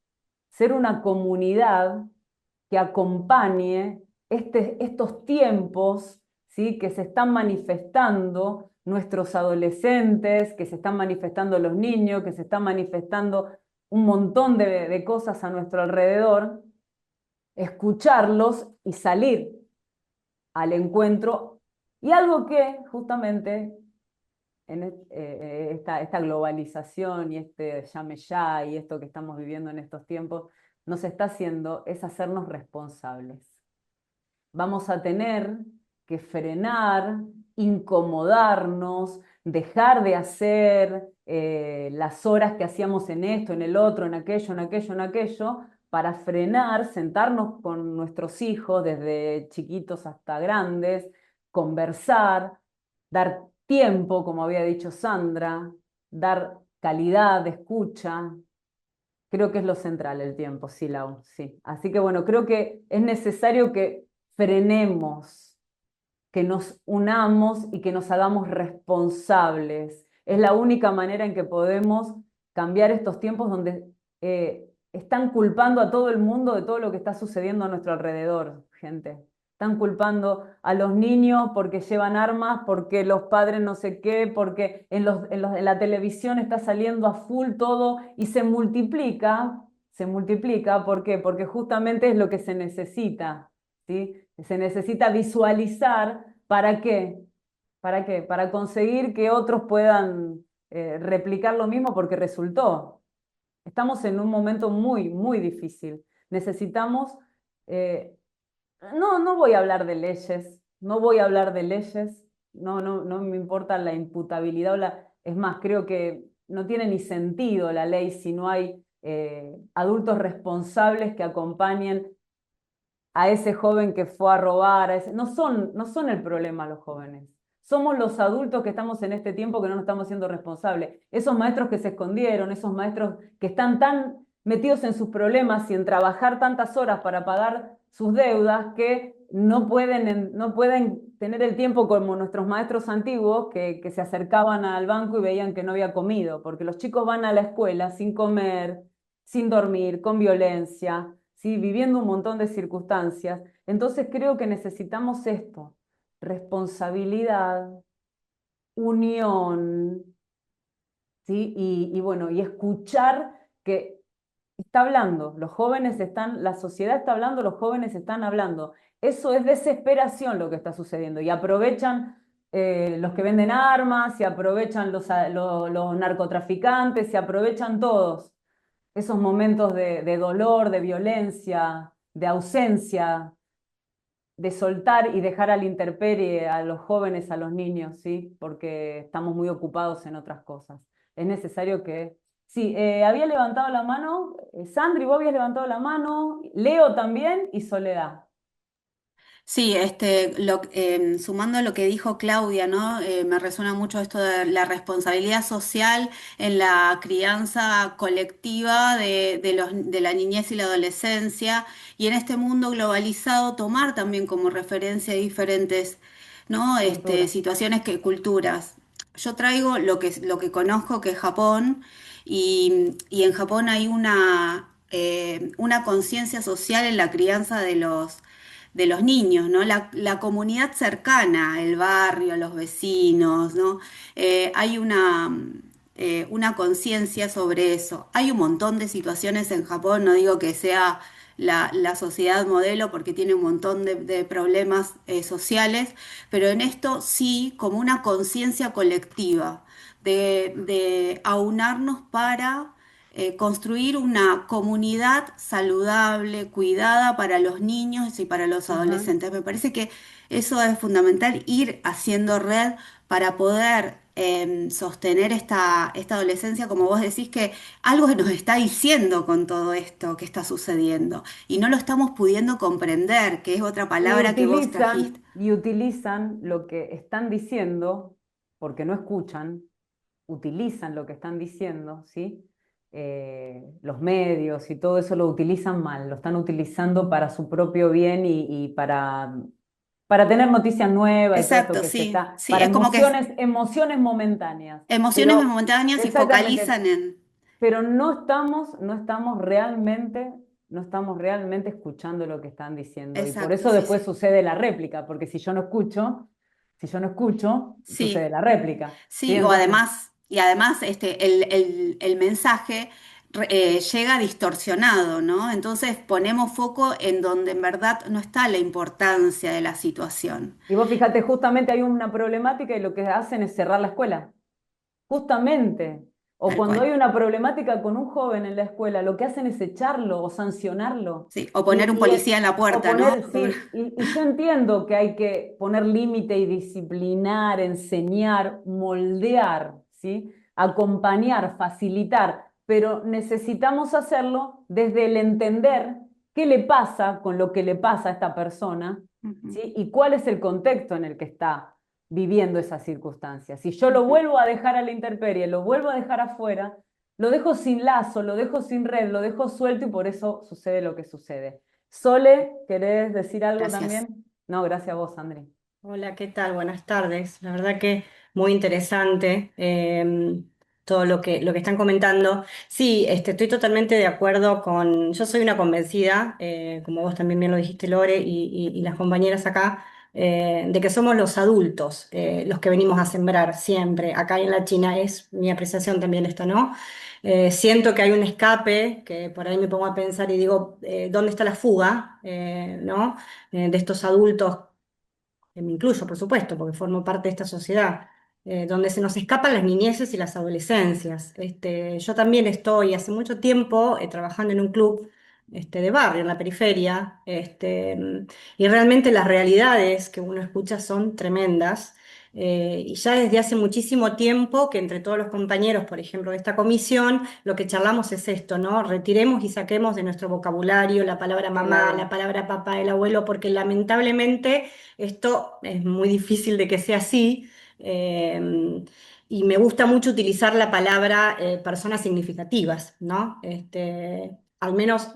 Ser una comunidad que acompañe estos tiempos, ¿sí? Que se están manifestando nuestros adolescentes, que se están manifestando los niños, que se están manifestando un montón de cosas a nuestro alrededor, escucharlos y salir al encuentro. Y algo que justamente en esta globalización y este llame ya y esto que estamos viviendo en estos tiempos nos está haciendo es hacernos responsables. Vamos a tener que frenar, incomodarnos, dejar de hacer las horas que hacíamos en esto, en el otro, en aquello, para frenar, sentarnos con nuestros hijos, desde chiquitos hasta grandes, conversar, dar tiempo, como había dicho Sandra, dar calidad de escucha. Creo que es lo central el tiempo, sí, Lau, sí. Así que bueno, creo que es necesario que frenemos, que nos unamos y que nos hagamos responsables. Es la única manera en que podemos cambiar estos tiempos donde están culpando a todo el mundo de todo lo que está sucediendo a nuestro alrededor, gente. Están culpando a los niños porque llevan armas, porque los padres no sé qué, porque en la televisión está saliendo a full todo y se multiplica, ¿por qué? Porque justamente es lo que se necesita, ¿sí? Se necesita visualizar. ¿Para qué? ¿Para qué? Para conseguir que otros puedan replicar lo mismo porque resultó. Estamos en un momento muy, muy difícil. Necesitamos, eh, no voy a hablar de leyes, no voy a hablar de leyes, no me importa la imputabilidad, es más, creo que no tiene ni sentido la ley si no hay adultos responsables que acompañen a ese joven que fue a robar, no son el problema los jóvenes. Somos los adultos que estamos en este tiempo que no nos estamos siendo responsables. Esos maestros que se escondieron, esos maestros que están tan metidos en sus problemas y en trabajar tantas horas para pagar sus deudas que no pueden tener el tiempo como nuestros maestros antiguos que se acercaban al banco y veían que no había comido, porque los chicos van a la escuela sin comer, sin dormir, con violencia, ¿sí? Viviendo un montón de circunstancias. Entonces creo que necesitamos esto, responsabilidad, unión, ¿sí? Y bueno, y escuchar que está hablando, los jóvenes están, la sociedad está hablando, los jóvenes están hablando. Eso es desesperación lo que está sucediendo y aprovechan los que venden armas, y aprovechan los narcotraficantes, se aprovechan todos esos momentos de dolor, de violencia, de ausencia, de soltar y dejar a la intemperie a los jóvenes, a los niños, ¿sí? Porque estamos muy ocupados en otras cosas. Es necesario que... Sí, había levantado la mano, Sandri, vos habías levantado la mano, Leo también y Soledad.
Sí, sumando a lo que dijo Claudia, ¿no? Me resuena mucho esto de la responsabilidad social en la crianza colectiva de la niñez y la adolescencia, y en este mundo globalizado tomar también como referencia diferentes, ¿no?
Cultura.
Situaciones culturas. Yo traigo lo que conozco, que es Japón, y en Japón hay una conciencia social en la crianza de los niños, ¿no? La comunidad cercana, el barrio, los vecinos, ¿no? Hay una conciencia sobre eso. Hay un montón de situaciones en Japón, no digo que sea la sociedad modelo porque tiene un montón de problemas sociales, pero en esto sí, como una conciencia colectiva, de aunarnos para construir una comunidad saludable, cuidada para los niños y para los
Ajá.
adolescentes. Me parece que eso es fundamental, ir haciendo red para poder sostener esta adolescencia, como vos decís, que algo nos está diciendo con todo esto que está sucediendo y no lo estamos pudiendo comprender, que es otra
Y
palabra que vos trajiste.
utilizan lo que están diciendo, porque no escuchan, utilizan lo que están diciendo, ¿sí? Los medios y todo eso lo utilizan mal, lo están utilizando para su propio bien y para tener noticias nuevas y todo esto
Exacto,
que se
sí,
está,
sí,
para
es como que
emociones momentáneas.
emociones
Pero
momentáneas y
exactamente,
focalizan en...
pero no estamos realmente escuchando lo que están diciendo. Y por
Exacto,
eso
sí,
después
sí.
sucede la réplica, porque si yo no escucho, sucede
Sí,
la réplica. ¿Sí?
sí, o
Entonces,
además el mensaje llega distorsionado, ¿no? Entonces ponemos foco en donde en verdad no está la importancia de la situación.
y vos fíjate, justamente hay una problemática y lo que hacen es cerrar la escuela. Justamente. O
Tal
cuando
cual.
hay una problemática con un joven en la escuela, lo que hacen es echarlo o sancionarlo.
Sí, o
Y,
poner un
y,
policía en la
o
puerta, ¿no?
poner, sí, y yo entiendo que hay que poner límite y disciplinar, enseñar, moldear, ¿sí? Acompañar, facilitar, pero necesitamos hacerlo desde el entender qué le pasa con lo que le pasa a esta persona, ¿sí? Y cuál es el contexto en el que está viviendo esa circunstancia. Si yo lo vuelvo a dejar a la intemperie, lo vuelvo a dejar afuera, lo dejo sin lazo, lo dejo sin red, lo dejo suelto y por eso sucede lo que sucede. Sole, ¿querés decir algo
Gracias.
también? No, gracias a vos, André.
Hola, ¿qué tal? Buenas tardes. La verdad que muy interesante todo lo que están comentando. Sí, estoy totalmente de acuerdo yo soy una convencida, como vos también bien lo dijiste, Lore, y las compañeras acá, de que somos los adultos los que venimos a sembrar siempre. Acá en la China es mi apreciación también esto, ¿no? Siento que hay un escape, que por ahí me pongo a pensar y digo, ¿dónde está la fuga? ¿No? De estos adultos que me incluyo, por supuesto, porque formo parte de esta sociedad, donde se nos escapan las niñeces y las adolescencias. Yo también estoy hace mucho tiempo trabajando en un club de barrio, en la periferia, y realmente las realidades que uno escucha son tremendas. Y ya desde hace muchísimo tiempo que entre todos los compañeros, por ejemplo, de esta comisión, lo que charlamos es esto, ¿no? Retiremos y saquemos de nuestro vocabulario la palabra mamá, la palabra papá, el abuelo, porque lamentablemente esto es muy difícil de que sea así. Y me gusta mucho utilizar la palabra personas significativas, ¿no? Al menos,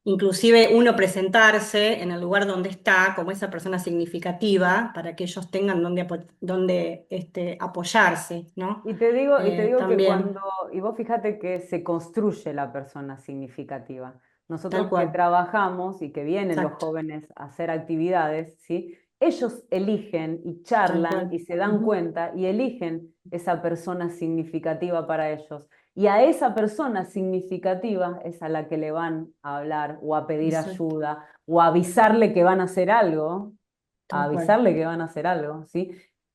inclusive uno presentarse en el lugar donde está como esa persona significativa para que ellos tengan donde apoyarse, ¿no?
Y te digo que
También,
y vos fíjate que se construye la persona significativa.
tal
Nosotros que
cual,
trabajamos y que vienen los
exacto,
jóvenes a hacer actividades, ¿sí? Ellos eligen y
tal
charlan
cual.
y se dan
Ujú.
cuenta y eligen esa persona significativa para ellos. Y a esa persona significativa es a la que le van a hablar o a pedir
Exacto,
ayuda o a avisarle que van a hacer algo, a
tal cual.
avisarle que van a hacer algo, ¿sí?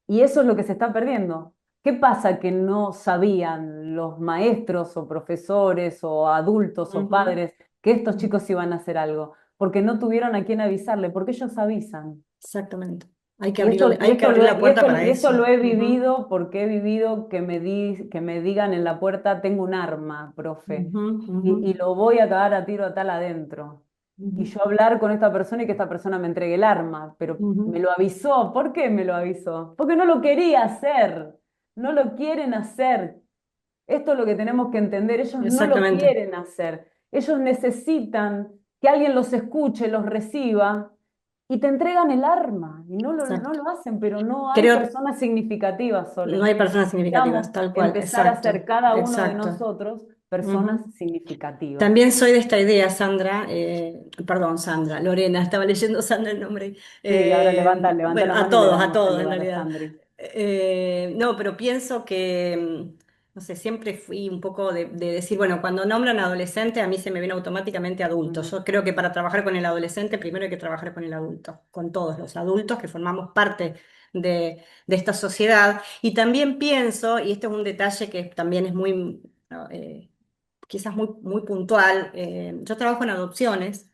Y eso es lo que se está perdiendo. ¿Qué pasa que no sabían los maestros o profesores o adultos o
Ujú,
padres que estos
ujú.
chicos iban a hacer algo? Porque no tuvieron a quién avisarle, porque ellos avisan.
Exactamente. Hay que
Y esto, y
hay que
esto,
abrir
lo,
la
he- y
puerta
esto,
para
y esto lo
eso.
he
Ujú,
vivido porque he vivido que me digan en la puerta, tengo un arma, profe,
ujú, ujú,
y lo voy a cagar a tiro a tal adentro. Y
ujú,
yo hablar con esta persona y que esta persona me entregue el arma, pero me
ujú.
lo avisó. ¿Por qué me lo avisó? Porque no lo quería hacer, no lo quieren hacer. Esto es lo que tenemos que entender, ellos no lo
Exactamente,
quieren hacer. Ellos necesitan que alguien los escuche, los reciba y te entregan el arma. Y no
exacto.
lo hacen, pero no hay
Creo
personas significativas,
no
Sole.
hay personas significativas,
Necesitamos
tal cual,
empezar a ser
exacto,
cada uno de
exacto.
nosotros personas
Ujú.
significativas.
También soy de esta idea, Sandra, perdón, Sandra, Lorena, estaba leyendo Sandra el nombre.
Sí, ahora levanta
Bueno,
la mano y le
a
damos el
todos en
lugar a
realidad.
Sandri.
No, pero pienso que, no sé, siempre fui un poco de decir, bueno, cuando nombran adolescente, a mí se me viene automáticamente adulto.
Ujú.
Yo creo que para trabajar con el adolescente, primero hay que trabajar con el adulto, con todos los adultos que formamos parte de esta sociedad. Y también pienso, y este es un detalle que también es muy, ¿no? Quizás muy puntual. Yo trabajo en adopciones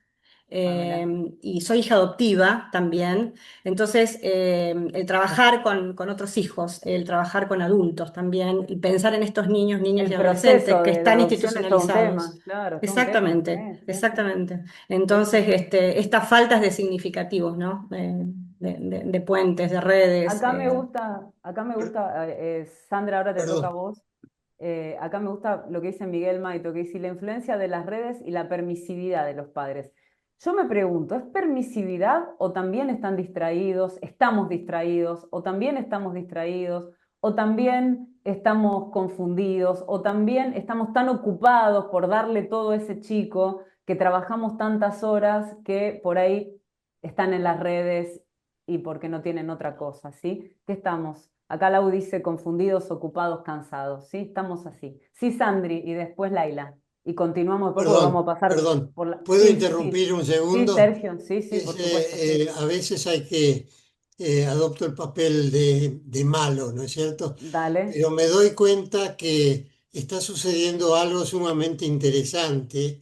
Ah, mirá.
y soy hija adoptiva también. Entonces, el trabajar con otros hijos, el trabajar con adultos también, y pensar en estos niños, niñas y
El
adolescentes
proceso
que
de
están
adopción es todo un tema,
institucionalizados.
claro, es todo un tema.
Exactamente,
Sí, sí, sí.
exactamente.
Sí, sí.
Entonces, estas faltas de significativos, ¿no? De puentes, de redes.
Acá me gusta, Sandra, ahora te toca a
Perdón.
vos. Acá me gusta lo que dice Miguel Maito, que dice la influencia de las redes y la permisividad de los padres. Yo me pregunto, ¿es permisividad o también están distraídos, estamos distraídos, o también estamos distraídos, o también estamos confundidos, o también estamos tan ocupados por darle todo a ese chico que trabajamos tantas horas que por ahí están en las redes y porque no tienen otra cosa, ¿sí? ¿Qué estamos? Acá Lau dice confundidos, ocupados, cansados, ¿sí? Estamos así. Sí, Sandri, y después Laila. Y continuamos después porque vamos a
Perdón,
pasar
perdón.
por la...
¿Puedo
Sí, sí, sí.
interrumpir un
Sí,
segundo?
Sergio, sí, sí, por supuesto.
A veces hay que adopto el papel de malo, ¿no es cierto?
Dale.
Pero me doy cuenta que está sucediendo algo sumamente interesante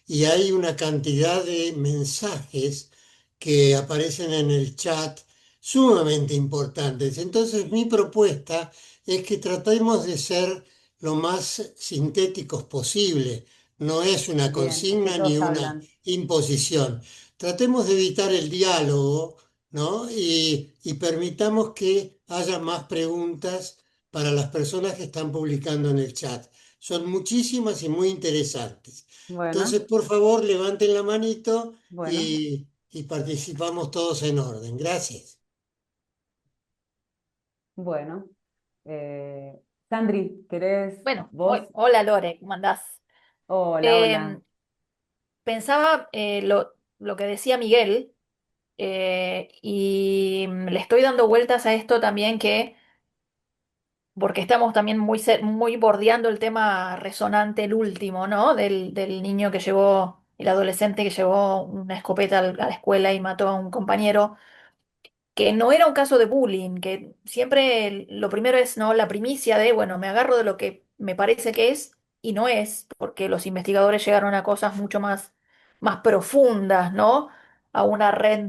y hay una cantidad de mensajes que aparecen en el chat sumamente importantes. Entonces, mi propuesta es que tratemos de ser lo más sintéticos posible. No es una
Bien, así
consigna ni
todos
una
hablan.
imposición. Tratemos de evitar el diálogo, ¿no? Y permitamos que haya más preguntas para las personas que están publicando en el chat. Son muchísimas y muy interesantes. Entonces,
Bueno,
por favor, levanten la manito
bueno,
y participamos todos en orden. Gracias.
bueno. Eh, Sandri, ¿querés
Bueno,
vos?
hola Lore, ¿cómo andás?
Hola, hola.
Em, Pensaba lo que decía Miguel y le estoy dando vueltas a esto también porque estamos también muy bordeando el tema resonante, el último, ¿no? Del niño que llevó, el adolescente que llevó una escopeta a la escuela y mató a un compañero, que no era un caso de bullying, que siempre lo primero es, ¿no? La primicia de, bueno, me agarro de lo que me parece que es y no es, porque los investigadores llegaron a cosas mucho más profundas, ¿no? A una red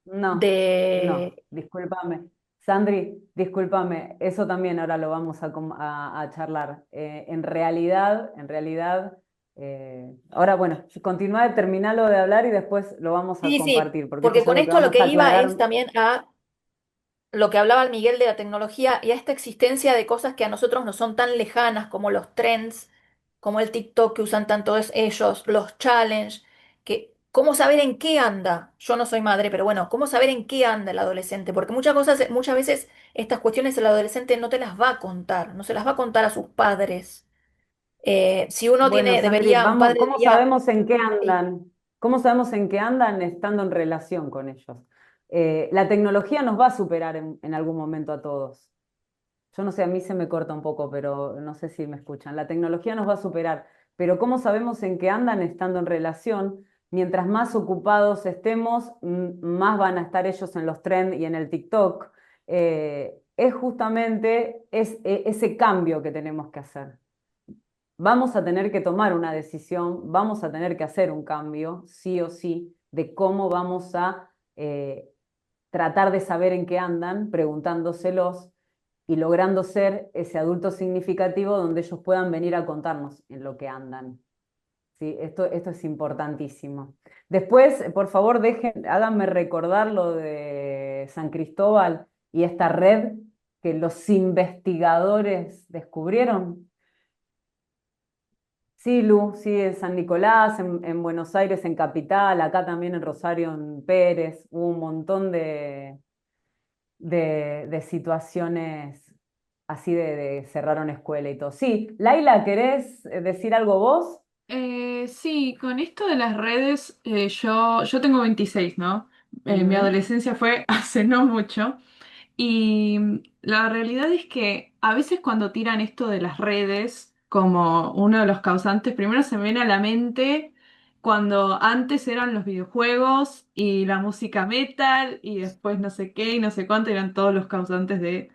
No, no,
de...
discúlpame. Sandri, discúlpame, eso también ahora lo vamos a charlar. Ahora bueno, continúa, terminalo de hablar y después lo vamos a
Sí, sí,
compartir, porque esto
porque
es
con
algo que
esto lo
vamos
que
a
iba es
aclarar.
también a lo que hablaba el Miguel de la tecnología y a esta existencia de cosas que a nosotros no son tan lejanas como los trends, como el TikTok que usan tanto ellos, los challenge, que cómo saber en qué anda. Yo no soy madre, pero bueno, cómo saber en qué anda el adolescente, porque muchas cosas, muchas veces estas cuestiones el adolescente no te las va a contar, no se las va a contar a sus padres. Si uno
Bueno,
tiene,
Sandri,
debería, un
vamos,
padre
¿cómo
debería,
sabemos en qué
sí,
andan? ¿Cómo sabemos en qué andan estando en relación con ellos? La tecnología nos va a superar en algún momento a todos. Yo no sé, a mí se me corta un poco, pero no sé si me escuchan. La tecnología nos va a superar, pero ¿cómo sabemos en qué andan estando en relación? Mientras más ocupados estemos, más van a estar ellos en los trends y en el TikTok. Es justamente ese cambio que tenemos que hacer. Vamos a tener que tomar una decisión, vamos a tener que hacer un cambio, sí o sí, de cómo vamos a tratar de saber en qué andan, preguntándoselos y logrando ser ese adulto significativo donde ellos puedan venir a contarnos en lo que andan. ¿Sí? Esto es importantísimo. Después, por favor, háganme recordar lo de San Cristóbal y esta red que los investigadores descubrieron. Sí, Lu, sí, en San Nicolás, en Buenos Aires, en Capital, acá también en Rosario, en Pérez, hubo un montón de situaciones así de cerraron escuela y todo. Sí, Laila, ¿querés decir algo vos?
Sí, con esto de las redes, yo tengo 26, ¿no? Mi
Ujú.
adolescencia fue hace no mucho. Y la realidad es que a veces cuando tiran esto de las redes como uno de los causantes, primero se me viene a la mente cuando antes eran los videojuegos y la música metal y después no sé qué y no sé cuánto eran todos los causantes de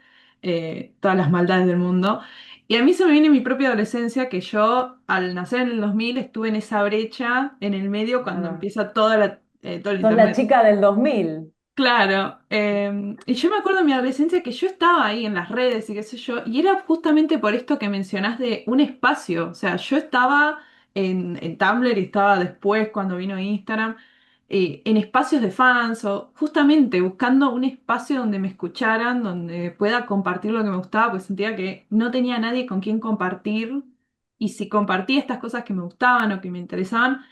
todas las maldades del mundo. Y a mí se me viene mi propia adolescencia que yo al nacer en el 2000 estuve en esa brecha en el medio cuando
Nada.
empieza todo el
Sos la
internet.
chica del 2000.
Claro, y yo me acuerdo de mi adolescencia que yo estaba ahí en las redes y qué sé yo, y era justamente por esto que mencionás de un espacio, o sea, yo estaba en Tumblr y estaba después cuando vino Instagram, en espacios de fans o justamente buscando un espacio donde me escucharan, donde pueda compartir lo que me gustaba, pues sentía que no tenía nadie con quien compartir, y si compartía estas cosas que me gustaban o que me interesaban,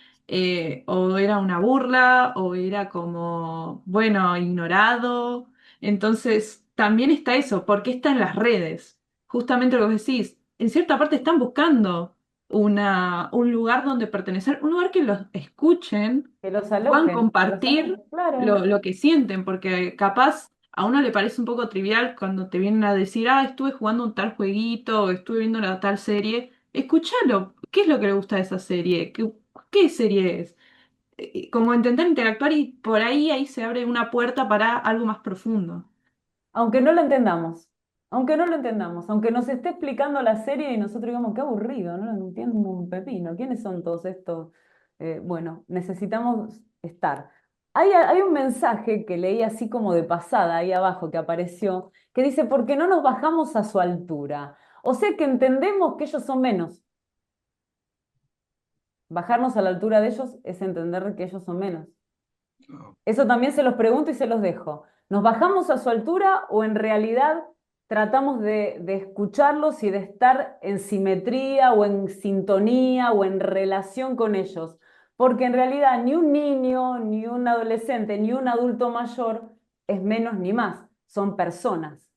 o era una burla, o era como, bueno, ignorado. Entonces, también está eso, porque está en las redes. Justamente lo que vos decís, en cierta parte están buscando un lugar donde pertenecer, un lugar que los escuchen,
Que los
puedan
alojen, que los
compartir
alojen. Claro.
lo que sienten, porque capaz a uno le parece un poco trivial cuando te vienen a decir, ah, estuve jugando un tal jueguito, o estuve viendo una tal serie. Escúchalo, ¿qué es lo que le gusta de esa serie? ¿Qué serie es? Como intentar interactuar y por ahí se abre una puerta para algo más profundo.
Aunque no lo entendamos, aunque no lo entendamos, aunque nos esté explicando la serie y nosotros digamos, qué aburrido, no lo entiendo un pepino, ¿quiénes son todos estos? Bueno, necesitamos estar. Hay un mensaje que leí así como de pasada, ahí abajo, que apareció, que dice, ¿por qué no nos bajamos a su altura? O sea que entendemos que ellos son menos. Bajarnos a la altura de ellos es entender que ellos son menos. Eso también se los pregunto y se los dejo. ¿Nos bajamos a su altura o en realidad tratamos de escucharlos y de estar en simetría o en sintonía o en relación con ellos? Porque en realidad ni un niño, ni un adolescente, ni un adulto mayor es menos ni más. Son personas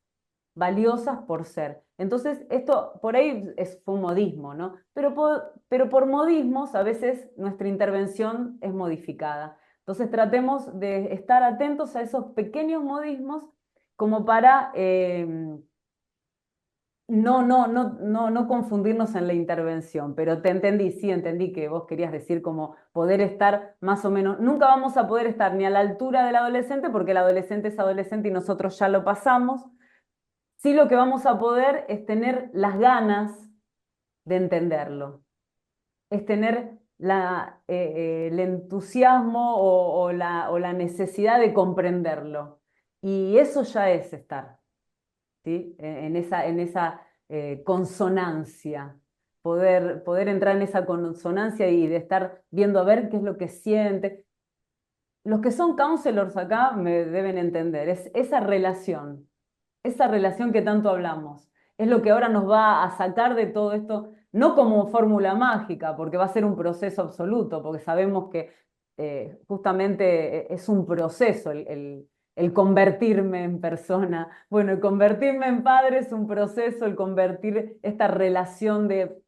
valiosas por ser. Entonces, esto por ahí fue un modismo, ¿no? Pero por modismos a veces nuestra intervención es modificada. Entonces, tratemos de estar atentos a esos pequeños modismos como para no confundirnos en la intervención. Pero te entendí, sí, entendí que vos querías decir como poder estar más o menos. Nunca vamos a poder estar ni a la altura del adolescente porque el adolescente es adolescente y nosotros ya lo pasamos. Sí, lo que vamos a poder es tener las ganas de entenderlo, es tener el entusiasmo o la necesidad de comprenderlo. Y eso ya es estar, ¿sí? En esa consonancia, poder entrar en esa consonancia y de estar viendo a ver qué es lo que siente. Los que son counselors acá me deben entender, es esa relación que tanto hablamos. Es lo que ahora nos va a sacar de todo esto, no como fórmula mágica, porque va a ser un proceso absoluto, porque sabemos que justamente es un proceso el convertirme en persona. Bueno, el convertirme en padre es un proceso, el convertir esta relación de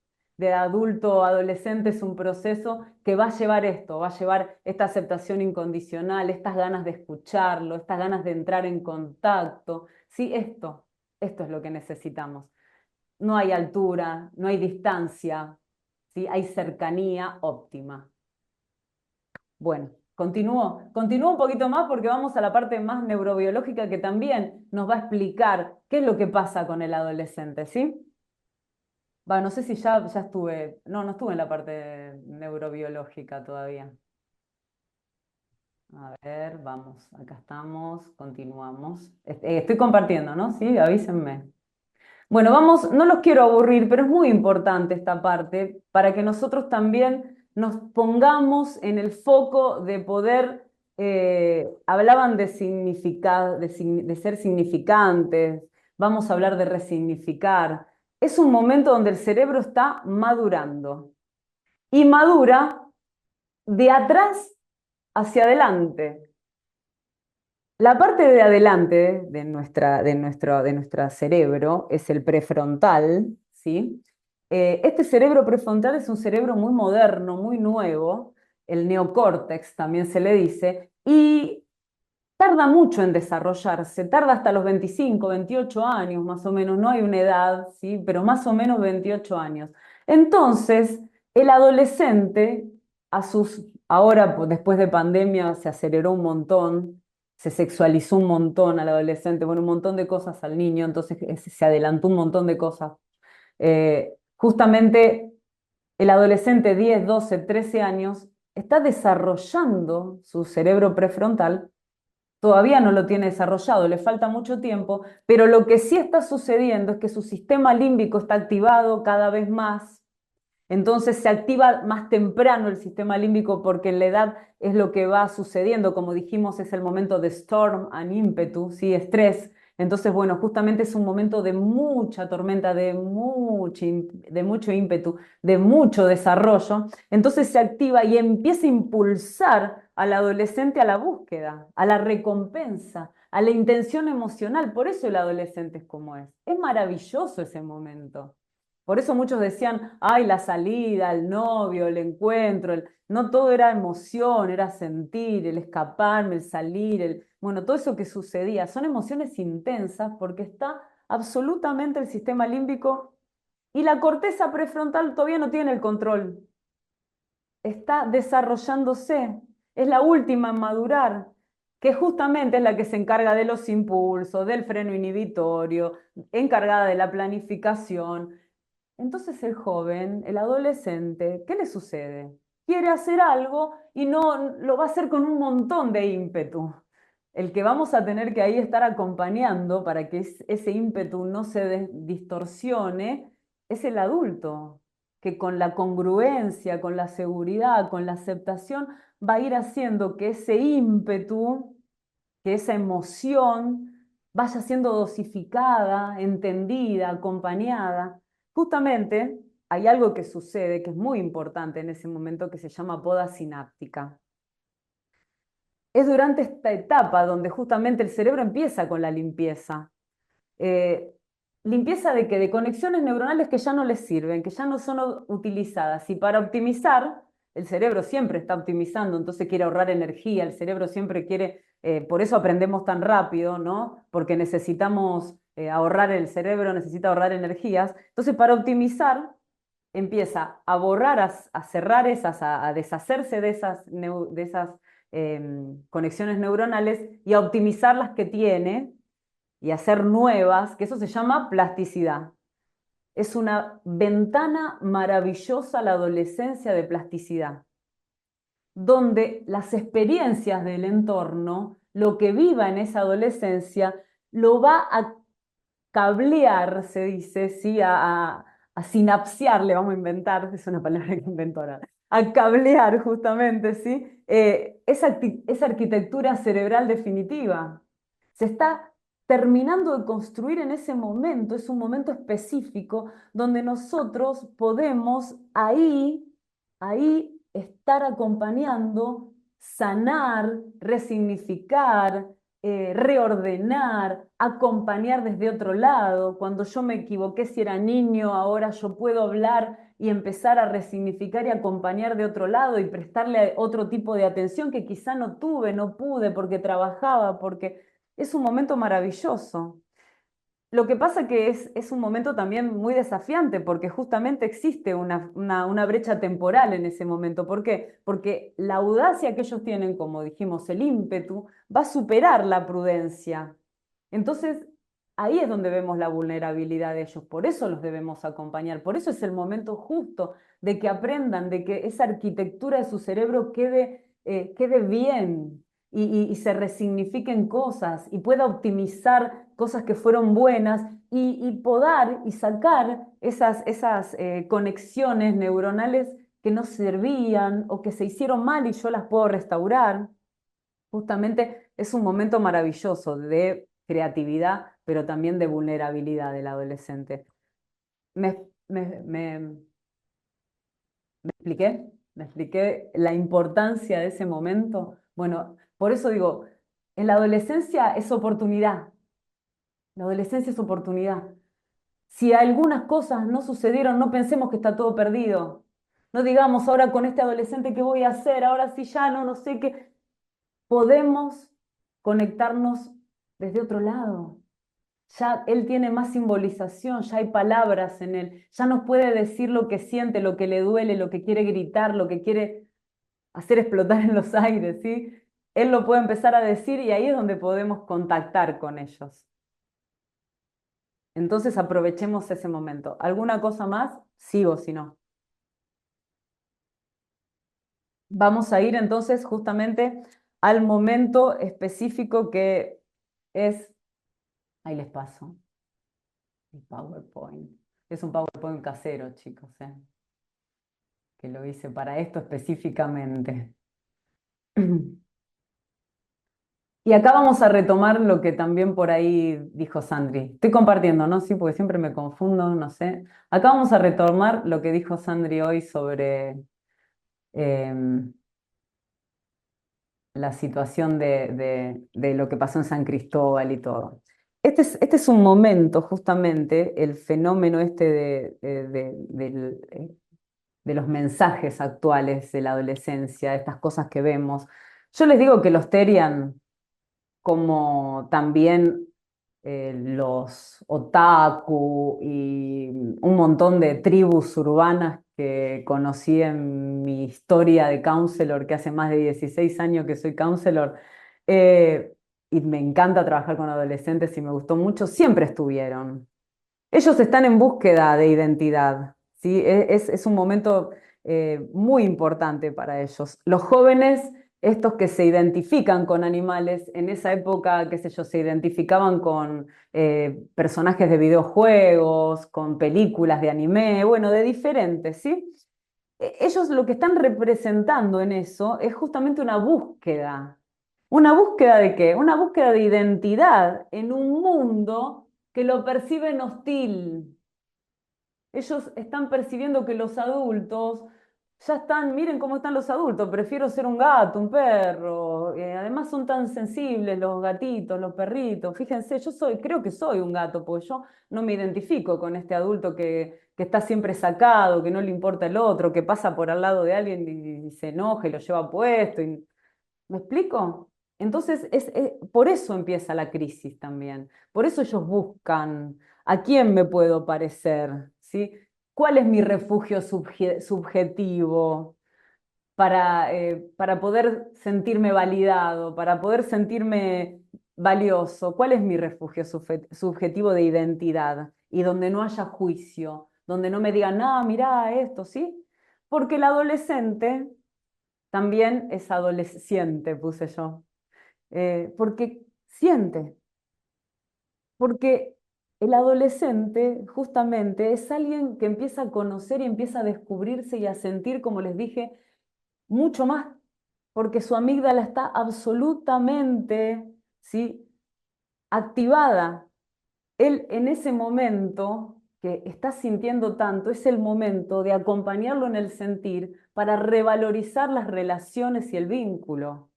adulto a adolescente es un proceso que va a llevar esto, va a llevar esta aceptación incondicional, estas ganas de escucharlo, estas ganas de entrar en contacto. Sí, esto es lo que necesitamos. No hay altura, no hay distancia, ¿sí? Hay cercanía óptima. Bueno, continúo un poquito más porque vamos a la parte más neurobiológica que también nos va a explicar qué es lo que pasa con el adolescente, ¿sí? No sé si ya estuve, no estuve en la parte neurobiológica todavía. A ver, vamos, acá estamos, continuamos. Estoy compartiendo, ¿no? Sí, avísenme. Bueno, vamos, no los quiero aburrir, pero es muy importante esta parte para que nosotros también nos pongamos en el foco de poder, hablaban de de ser significantes, vamos a hablar de resignificar. Es un momento donde el cerebro está madurando y madura de atrás hacia adelante. La parte de adelante de nuestro cerebro es el prefrontal, ¿sí? Este cerebro prefrontal es un cerebro muy moderno, muy nuevo, el neocórtex también se le dice, y tarda mucho en desarrollarse, tarda hasta los 25, 28 años más o menos, no hay una edad, ¿sí? Pero más o menos 28 años. Entonces, el adolescente, ahora después de pandemia se aceleró un montón, se sexualizó un montón al adolescente, bueno, un montón de cosas al niño, entonces se adelantó un montón de cosas. Justamente el adolescente 10, 12, 13 años está desarrollando su cerebro prefrontal. Todavía no lo tiene desarrollado, le falta mucho tiempo, pero lo que sí está sucediendo es que su sistema límbico está activado cada vez más. Entonces se activa más temprano el sistema límbico porque en la edad es lo que va sucediendo, como dijimos, es el momento de storm and ímpetu, ¿sí? Estrés. Entonces, bueno, justamente es un momento de mucha tormenta, de mucho ímpetu, de mucho desarrollo. Entonces se activa y empieza a impulsar al adolescente a la búsqueda, a la recompensa, a la intención emocional. Por eso el adolescente es como es. Es maravilloso ese momento. Por eso muchos decían, ay, la salida, el novio, el encuentro, no todo era emoción, era sentir, el escaparme, el salir, bueno, todo eso que sucedía. Son emociones intensas porque está absolutamente el sistema límbico y la corteza prefrontal todavía no tiene el control. Está desarrollándose, es la última en madurar, que justamente es la que se encarga de los impulsos, del freno inhibitorio, encargada de la planificación. Entonces el joven, el adolescente, ¿qué le sucede? Quiere hacer algo y no lo va a hacer con un montón de ímpetu. el que vamos a tener que ahí estar acompañando para que ese ímpetu no se distorsione, es el adulto, que con la congruencia, con la seguridad, con la aceptación, va a ir haciendo que ese ímpetu, que esa emoción vaya siendo dosificada, entendida, acompañada. Justamente hay algo que sucede que es muy importante en ese momento que se llama poda sináptica. Es durante esta etapa donde justamente el cerebro empieza con la limpieza. ¿Limpieza de qué? De conexiones neuronales que ya no les sirven, que ya no son utilizadas. Y para optimizar, el cerebro siempre está optimizando, entonces quiere ahorrar energía, el cerebro siempre quiere, por eso aprendemos tan rápido, ¿no? Porque necesitamos ahorrar, el cerebro necesita ahorrar energías. Entonces, para optimizar, empieza a borrar, a cerrar esas, a deshacerse de esas conexiones neuronales y a optimizar las que tiene y hacer nuevas, que eso se llama plasticidad. Es una ventana maravillosa la adolescencia de plasticidad, donde las experiencias del entorno, lo que viva en esa adolescencia, lo va a cablear, se dice, ¿sí? A sinapsear, le vamos a inventar, es una palabra que inventó ahora, a cablear justamente, ¿sí? Esa arquitectura cerebral definitiva. Se está terminando de construir en ese momento, es un momento específico donde nosotros podemos ahí estar acompañando, sanar, resignificar, reordenar, acompañar desde otro lado. Cuando yo me equivoqué si era niño, ahora yo puedo hablar y empezar a resignificar y acompañar de otro lado y prestarle otro tipo de atención que quizá no tuve, no pude porque trabajaba, porque es un momento maravilloso. Lo que pasa que es un momento también muy desafiante porque justamente existe una brecha temporal en ese momento. ¿Por qué? Porque la audacia que ellos tienen, como dijimos, el ímpetu, va a superar la prudencia. Entonces, ahí es donde vemos la vulnerabilidad de ellos. Por eso los debemos acompañar. Por eso es el momento justo de que aprendan, de que esa arquitectura de su cerebro quede bien y se resignifiquen cosas y pueda optimizar cosas que fueron buenas y podar y sacar esas conexiones neuronales que no servían o que se hicieron mal y yo las puedo restaurar. Justamente es un momento maravilloso de creatividad, pero también de vulnerabilidad del adolescente. ¿Me expliqué? ¿Me expliqué la importancia de ese momento? Bueno, por eso digo, en la adolescencia es oportunidad. La adolescencia es oportunidad. Si algunas cosas no sucedieron, no pensemos que está todo perdido. No digamos ahora con este adolescente qué voy a hacer, ahora sí ya no sé qué. Podemos conectarnos desde otro lado. Ya él tiene más simbolización, ya hay palabras en él, ya nos puede decir lo que siente, lo que le duele, lo que quiere gritar, lo que quiere hacer explotar en los aires, ¿sí? Él lo puede empezar a decir y ahí es donde podemos contactar con ellos. Entonces aprovechemos ese momento. ¿Alguna cosa más? Sigo, si no. Vamos a ir entonces justamente al momento específico que es, ahí les paso, el PowerPoint. Es un PowerPoint casero, chicos, que lo hice para esto específicamente. Y acá vamos a retomar lo que también por ahí dijo Sandri. Estoy compartiendo, ¿no? Sí, porque siempre me confundo, no sé. Acá vamos a retomar lo que dijo Sandri hoy sobre la situación de lo que pasó en San Cristóbal y todo. Este es un momento, justamente, el fenómeno de los mensajes actuales de la adolescencia, estas cosas que vemos. Yo les digo que los Terian, como también los otaku y un montón de tribus urbanas que conocí en mi historia de counselor, que hace más de 16 años que soy counselor, y me encanta trabajar con adolescentes y me gustó mucho, siempre estuvieron. Ellos están en búsqueda de identidad, ¿sí? Es un momento muy importante para ellos. Los jóvenes estos que se identifican con animales, en esa época, qué sé yo, se identificaban con personajes de videojuegos, con películas de anime, bueno, de diferentes, ¿sí? Ellos lo que están representando en eso es justamente una búsqueda. ¿Una búsqueda de qué? Una búsqueda de identidad en un mundo que lo perciben hostil. Ellos están percibiendo que los adultos ya están, miren cómo están los adultos, prefiero ser un gato, un perro, además son tan sensibles los gatitos, los perritos, fíjense, creo que soy un gato, porque yo no me identifico con este adulto que está siempre sacado, que no le importa el otro, que pasa por al lado de alguien y se enoja y lo lleva puesto. ¿Me explico? Entonces, por eso empieza la crisis también. Por eso ellos buscan a quién me puedo parecer, ¿sí? ¿Cuál es mi refugio subjetivo para poder sentirme validado, para poder sentirme valioso? ¿Cuál es mi refugio subjetivo de identidad? Y donde no haya juicio, donde no me digan, ah, mirá esto, ¿sí? Porque el adolescente también es adolescente, puse yo, porque siente, porque el adolescente justamente es alguien que empieza a conocer y empieza a descubrirse y a sentir, como les dije, mucho más, porque su amígdala está absolutamente, ¿sí?, activada. Él en ese momento que está sintiendo tanto, es el momento de acompañarlo en el sentir para revalorizar las relaciones y el vínculo.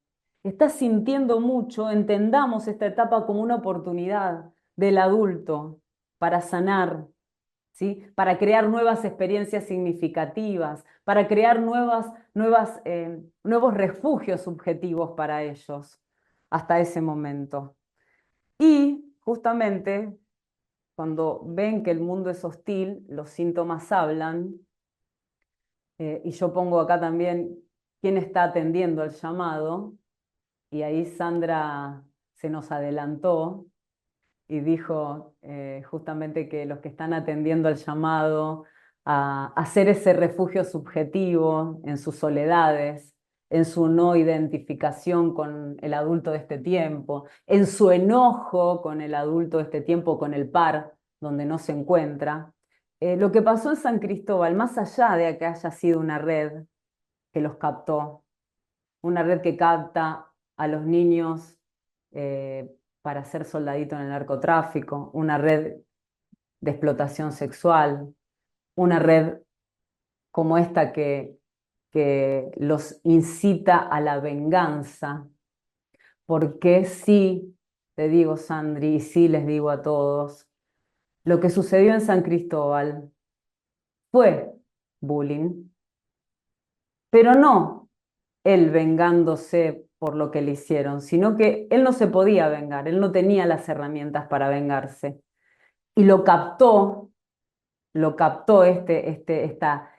Está sintiendo mucho, entendamos esta etapa como una oportunidad del adulto para sanar, ¿sí? Para crear nuevas experiencias significativas, para crear nuevos refugios subjetivos para ellos hasta ese momento. Y justamente cuando ven que el mundo es hostil, los síntomas hablan, y yo pongo acá también quién está atendiendo al llamado, y ahí Sandra se nos adelantó y dijo justamente que los que están atendiendo al llamado a hacer ese refugio subjetivo en sus soledades, en su no identificación con el adulto de este tiempo, en su enojo con el adulto de este tiempo, con el par donde no se encuentra. Lo que pasó en San Cristóbal, más allá de que haya sido una red que los captó, una red que capta a los niños para ser soldadito en el narcotráfico, una red de explotación sexual, una red como esta que los incita a la venganza, porque sí, te digo, Sandri, y sí les digo a todos, lo que sucedió en San Cristóbal fue bullying, pero no él vengándose por lo que le hicieron, sino que él no se podía vengar, él no tenía las herramientas para vengarse. Y lo captó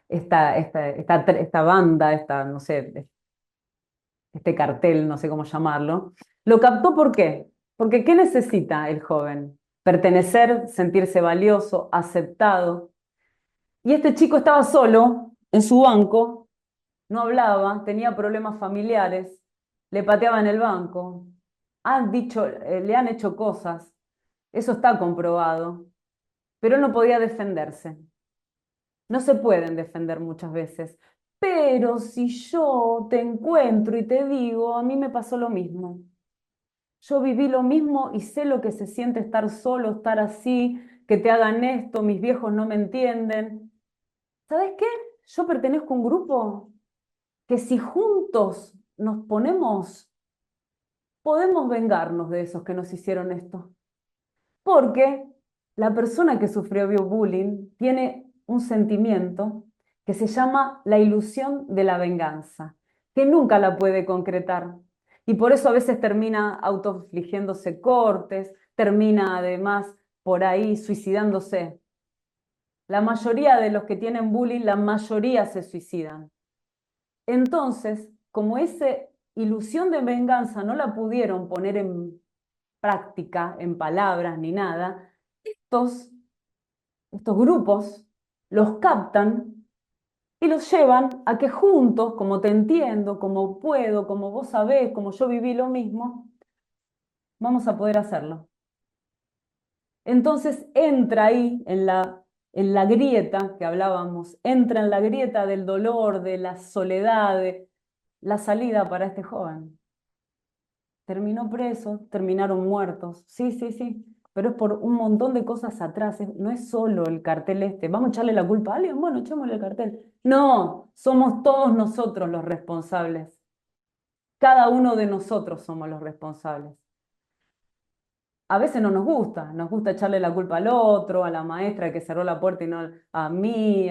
esta banda, no sé, este cartel, no sé cómo llamarlo. ¿Lo captó por qué? Porque ¿qué necesita el joven? Pertenecer, sentirse valioso, aceptado. Y este chico estaba solo en su banco, no hablaba, tenía problemas familiares, le pateaban el banco, le han hecho cosas, eso está comprobado, pero no podía defenderse. No se pueden defender muchas veces. Pero si yo te encuentro y te digo, a mí me pasó lo mismo. Yo viví lo mismo y sé lo que se siente estar solo, estar así, que te hagan esto, mis viejos no me entienden. ¿Sabes qué? Yo pertenezco a un grupo que si juntos nos ponemos, podemos vengarnos de esos que nos hicieron esto. Porque la persona que sufrió bullying tiene un sentimiento que se llama la ilusión de la venganza, que nunca la puede concretar. Y por eso a veces termina autoinfligiéndose cortes, termina además por ahí suicidándose. La mayoría de los que tienen bullying, la mayoría se suicidan. Entonces, como esa ilusión de venganza no la pudieron poner en práctica, en palabras ni nada, estos grupos los captan y los llevan a que juntos, como te entiendo, como puedo, como vos sabés, como yo viví lo mismo, vamos a poder hacerlo. Entonces entra ahí en la grieta que hablábamos, entra en la grieta del dolor, de la soledad, de la salida para este joven. Terminó preso, terminaron muertos, sí, sí, sí, pero es por un montón de cosas atrás, no es solo el cartel este, vamos a echarle la culpa a alguien, bueno, echémosle el cartel. No, somos todos nosotros los responsables, cada uno de nosotros somos los responsables. A veces no nos gusta echarle la culpa al otro, a la maestra que cerró la puerta y no a mí.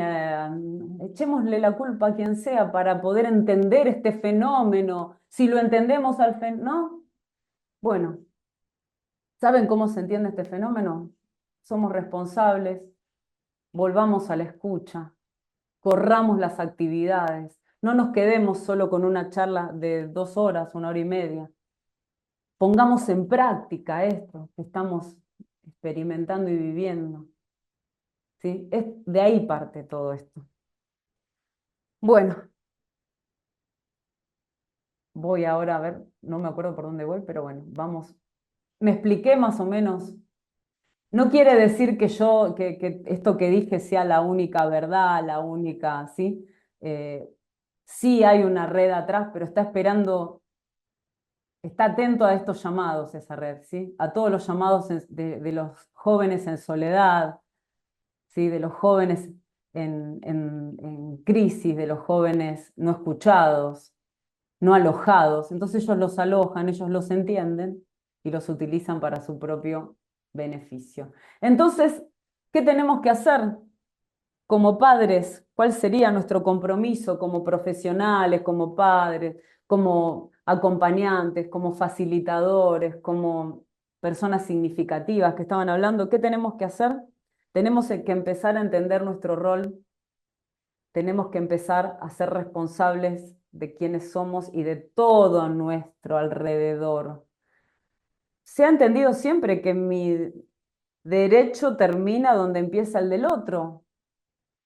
Echémosle la culpa a quien sea para poder entender este fenómeno. Si lo entendemos al fenómeno, ¿no? Bueno, ¿saben cómo se entiende este fenómeno? Somos responsables, volvamos a la escucha, corramos las actividades, no nos quedemos solo con una charla de 2 horas, 1 hora y media. Pongamos en práctica esto que estamos experimentando y viviendo. ¿Sí? De ahí parte todo esto. Bueno, voy ahora a ver, no me acuerdo por dónde voy, pero bueno, vamos. Me expliqué más o menos. No quiere decir que esto que dije sea la única verdad, la única, ¿sí? Sí hay una red atrás, pero está esperando, está atento a estos llamados esa red, ¿sí? A todos los llamados de los jóvenes en soledad, ¿sí? De los jóvenes en crisis, de los jóvenes no escuchados, no alojados. Entonces ellos los alojan, ellos los entienden y los utilizan para su propio beneficio. Entonces, ¿qué tenemos que hacer como padres? ¿Cuál sería nuestro compromiso como profesionales, como padres, como acompañantes, como facilitadores, como personas significativas que estaban hablando? ¿Qué tenemos que hacer? Tenemos que empezar a entender nuestro rol, tenemos que empezar a ser responsables de quiénes somos y de todo nuestro alrededor. Se ha entendido siempre que mi derecho termina donde empieza el del otro.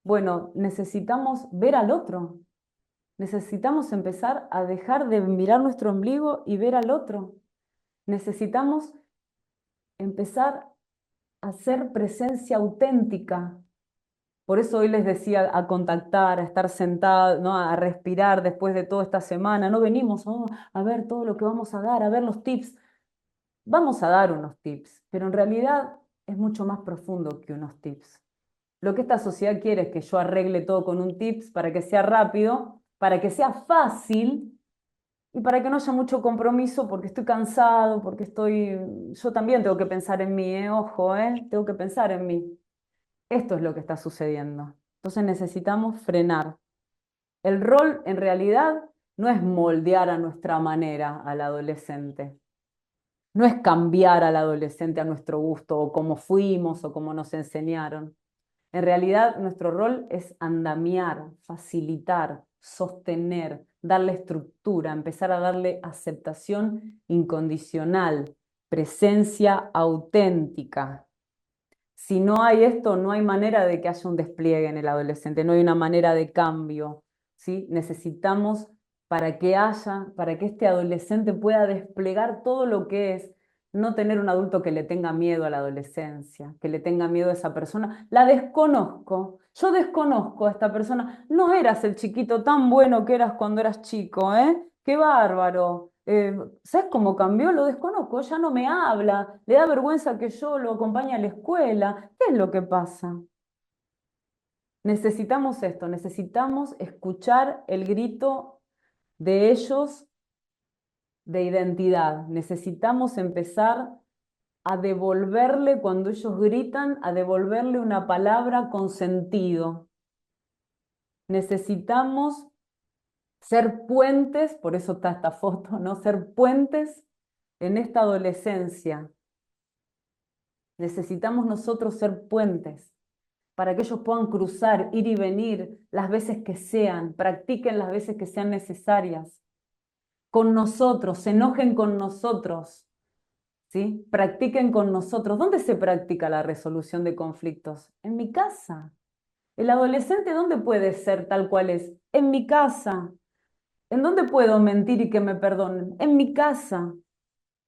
Bueno, necesitamos ver al otro. Necesitamos empezar a dejar de mirar nuestro ombligo y ver al otro. Necesitamos empezar a hacer presencia auténtica. Por eso hoy les decía a contactar, a estar sentado, ¿no? A respirar después de toda esta semana. No venimos a ver todo lo que vamos a dar, a ver los tips. Vamos a dar unos tips, pero en realidad es mucho más profundo que unos tips. Lo que esta sociedad quiere es que yo arregle todo con un tips para que sea rápido, para que sea fácil y para que no haya mucho compromiso porque estoy cansado, porque yo también tengo que pensar en mí, ojo, tengo que pensar en mí. Esto es lo que está sucediendo. Entonces necesitamos frenar. El rol en realidad no es moldear a nuestra manera al adolescente. No es cambiar al adolescente a nuestro gusto o como fuimos o como nos enseñaron. En realidad nuestro rol es andamiar, facilitar, sostener, darle estructura, empezar a darle aceptación incondicional, presencia auténtica. Si no hay esto, no hay manera de que haya un despliegue en el adolescente, no hay una manera de cambio, ¿sí? Necesitamos para que este adolescente pueda desplegar todo lo que es, no tener un adulto que le tenga miedo a la adolescencia, que le tenga miedo a esa persona. La desconozco, yo desconozco a esta persona. No eras el chiquito tan bueno que eras cuando eras chico, ¿eh? ¡Qué bárbaro! ¿Sabes cómo cambió? Lo desconozco, ya no me habla, le da vergüenza que yo lo acompañe a la escuela. ¿Qué es lo que pasa? Necesitamos esto, necesitamos escuchar el grito de ellos de identidad. Necesitamos empezar a devolverle, cuando ellos gritan, a devolverle una palabra con sentido. Necesitamos ser puentes, por eso está esta foto, ¿no? Ser puentes en esta adolescencia. Necesitamos nosotros ser puentes para que ellos puedan cruzar, ir y venir las veces que sean, practiquen las veces que sean necesarias. Con nosotros, se enojen con nosotros, ¿sí? Practiquen con nosotros. ¿Dónde se practica la resolución de conflictos? En mi casa. El adolescente, ¿dónde puede ser tal cual es? En mi casa. ¿En dónde puedo mentir y que me perdonen? En mi casa.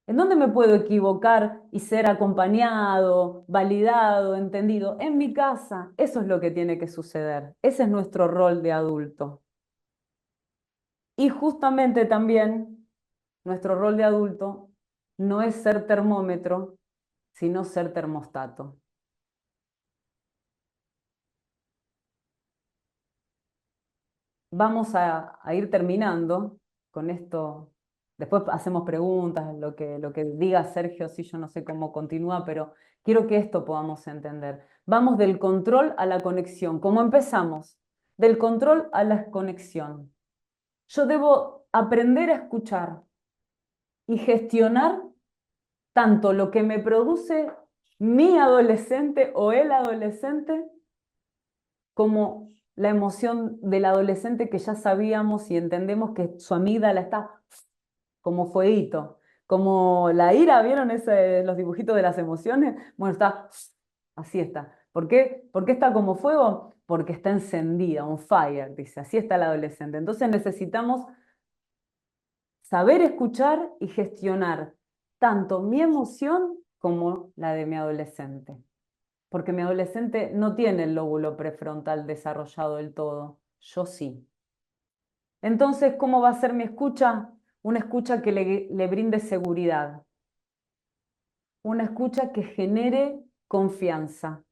¿En dónde me puedo equivocar y ser acompañado, validado, entendido? En mi casa. Eso es lo que tiene que suceder. Ese es nuestro rol de adulto. Y justamente también nuestro rol de adulto no es ser termómetro, sino ser termostato. Vamos a ir terminando con esto. Después hacemos preguntas, lo que diga Sergio, sí, yo no sé cómo continúa, pero quiero que esto podamos entender. Vamos del control a la conexión. ¿Cómo empezamos? Del control a la conexión. Yo debo aprender a escuchar y gestionar tanto lo que me produce mi adolescente o el adolescente, como la emoción del adolescente que ya sabíamos y entendemos que su amígdala está como fueguito, como la ira, ¿vieron los dibujitos de las emociones? Bueno, está, así está. ¿Por qué? ¿Por qué está como fuego? Porque está encendida, on fire, dice, así está el adolescente. Entonces necesitamos saber escuchar y gestionar tanto mi emoción como la de mi adolescente. Porque mi adolescente no tiene el lóbulo prefrontal desarrollado del todo, yo sí. Entonces, ¿cómo va a ser mi escucha? Una escucha que le brinde seguridad, una escucha que genere confianza.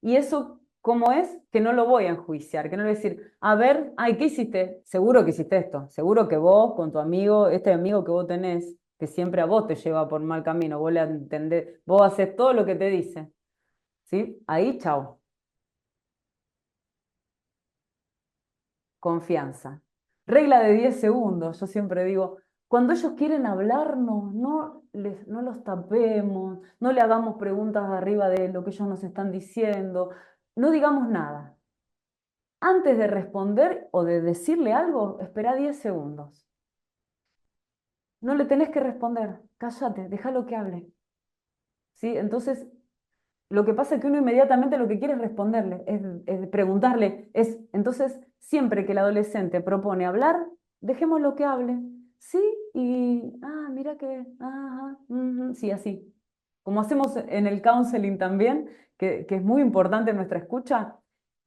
Y eso, ¿cómo es? Que no lo voy a enjuiciar, que no le voy a decir, a ver, ay, ¿qué hiciste? Seguro que hiciste esto, seguro que vos, con tu amigo, este amigo que vos tenés, que siempre a vos te lleva por mal camino, vos le entendés, vos haces todo lo que te dice, ¿sí? Ahí, chao. Confianza. Regla de 10 segundos, yo siempre digo, cuando ellos quieren hablarnos, no los tapemos, no le hagamos preguntas arriba de lo que ellos nos están diciendo, no digamos nada. Antes de responder o de decirle algo, espera 10 segundos. No le tenés que responder, cállate, déjalo que hable. ¿Sí? Entonces, lo que pasa es que uno inmediatamente lo que quiere es responderle, es preguntarle. Entonces, siempre que el adolescente propone hablar, dejémoslo que hable. Sí, mira que, ajá, sí, así. Como hacemos en el counseling también, que es muy importante nuestra escucha,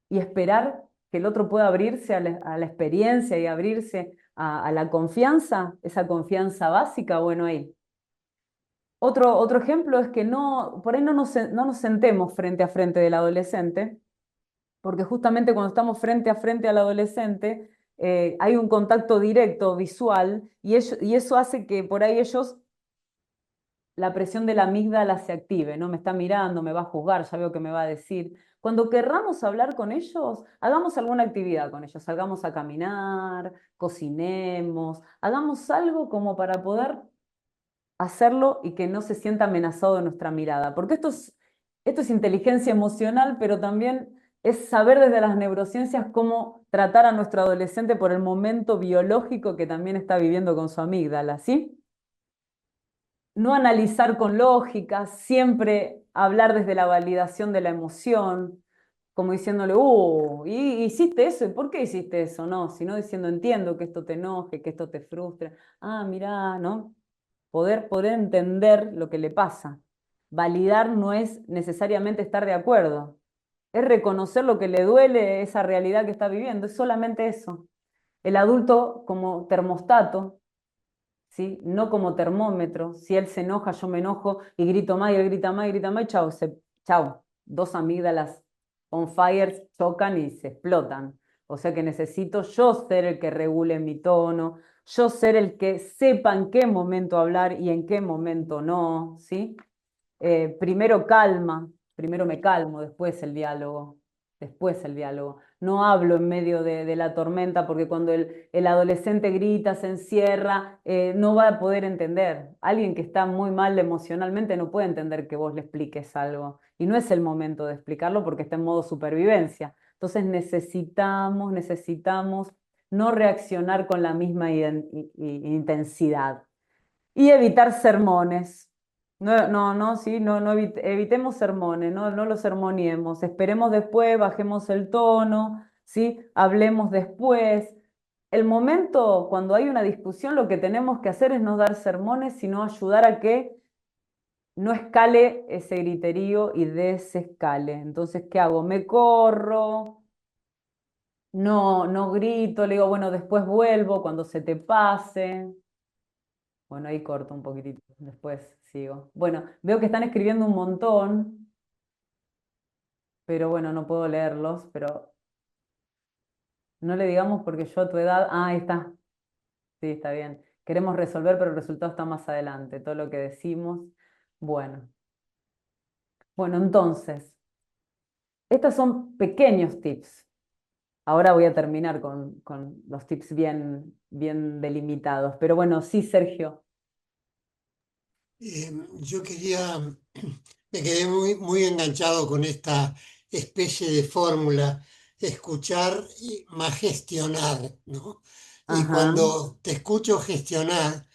y esperar que el otro pueda abrirse a la experiencia y abrirse a la confianza, esa confianza básica, bueno, ahí. Otro ejemplo es que por ahí no nos sentemos frente a frente del adolescente, porque justamente cuando estamos frente a frente al adolescente, hay un contacto directo, visual, y eso hace que por ahí la presión de la amígdala se active, ¿no? Me está mirando, me va a juzgar, ya veo que me va a decir. Cuando querramos hablar con ellos, hagamos alguna actividad con ellos, salgamos a caminar, cocinemos, hagamos algo como para poder hacerlo y que no se sienta amenazado de nuestra mirada. Porque esto es inteligencia emocional, pero también es saber desde las neurociencias cómo tratar a nuestro adolescente por el momento biológico que también está viviendo con su amígdala, ¿sí? No analizar con lógica, siempre hablar desde la validación de la emoción, como diciéndole, hiciste eso, ¿y por qué hiciste eso? No, sino diciendo, entiendo que esto te enoje, que esto te frustre. Ah, mirá, ¿no? Poder entender lo que le pasa. Validar no es necesariamente estar de acuerdo, es reconocer lo que le duele, esa realidad que está viviendo, es solamente eso. El adulto como termostato, ¿sí? No como termómetro. Si él se enoja, yo me enojo y grito más y él grita más y grita más y chao, chao. Dos amígdalas on fire chocan y se explotan. O sea que necesito yo ser el que regule mi tono, yo ser el que sepa en qué momento hablar y en qué momento no, ¿sí? Primero calma, primero me calmo, después el diálogo, después el diálogo. No hablo en medio de la tormenta porque cuando el adolescente grita, se encierra, no va a poder entender. Alguien que está muy mal emocionalmente no puede entender que vos le expliques algo. Y no es el momento de explicarlo porque está en modo supervivencia. Entonces necesitamos no reaccionar con la misma intensidad. Y evitar sermones. No, no, no, sí, no, no evitemos sermones, no, no los sermoniemos, esperemos después, bajemos el tono, ¿sí? Hablemos después. El momento, cuando hay una discusión, lo que tenemos que hacer es no dar sermones, sino ayudar a que no escale ese griterío y desescale. Entonces, ¿qué hago? Me corro, no grito, le digo, bueno, después vuelvo cuando se te pase. Bueno, ahí corto un poquitito, después sigo. Bueno, veo que están escribiendo un montón, pero bueno, no puedo leerlos, pero no le digamos porque yo a tu edad, ahí está, sí, está bien. Queremos resolver, pero el resultado está más adelante, todo lo que decimos. Bueno, bueno, entonces, estos son pequeños tips. Ahora voy a terminar con los tips bien delimitados, pero bueno, sí, Sergio.
Yo me quedé muy enganchado con esta especie de fórmula, escuchar más gestionar, ¿no? Y
Ajá,
cuando te escucho gestionar,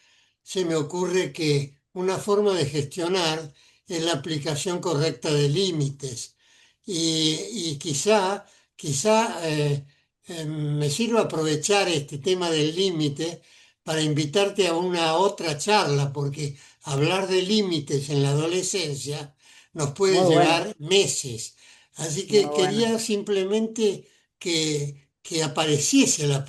se me ocurre que una forma de gestionar es la aplicación correcta de límites. Y quizá me sirva aprovechar este tema del límite para invitarte a una otra charla, porque hablar de límites en la adolescencia nos puede
muy bueno,
llevar meses. Así
muy
que
bueno.
quería simplemente que apareciese la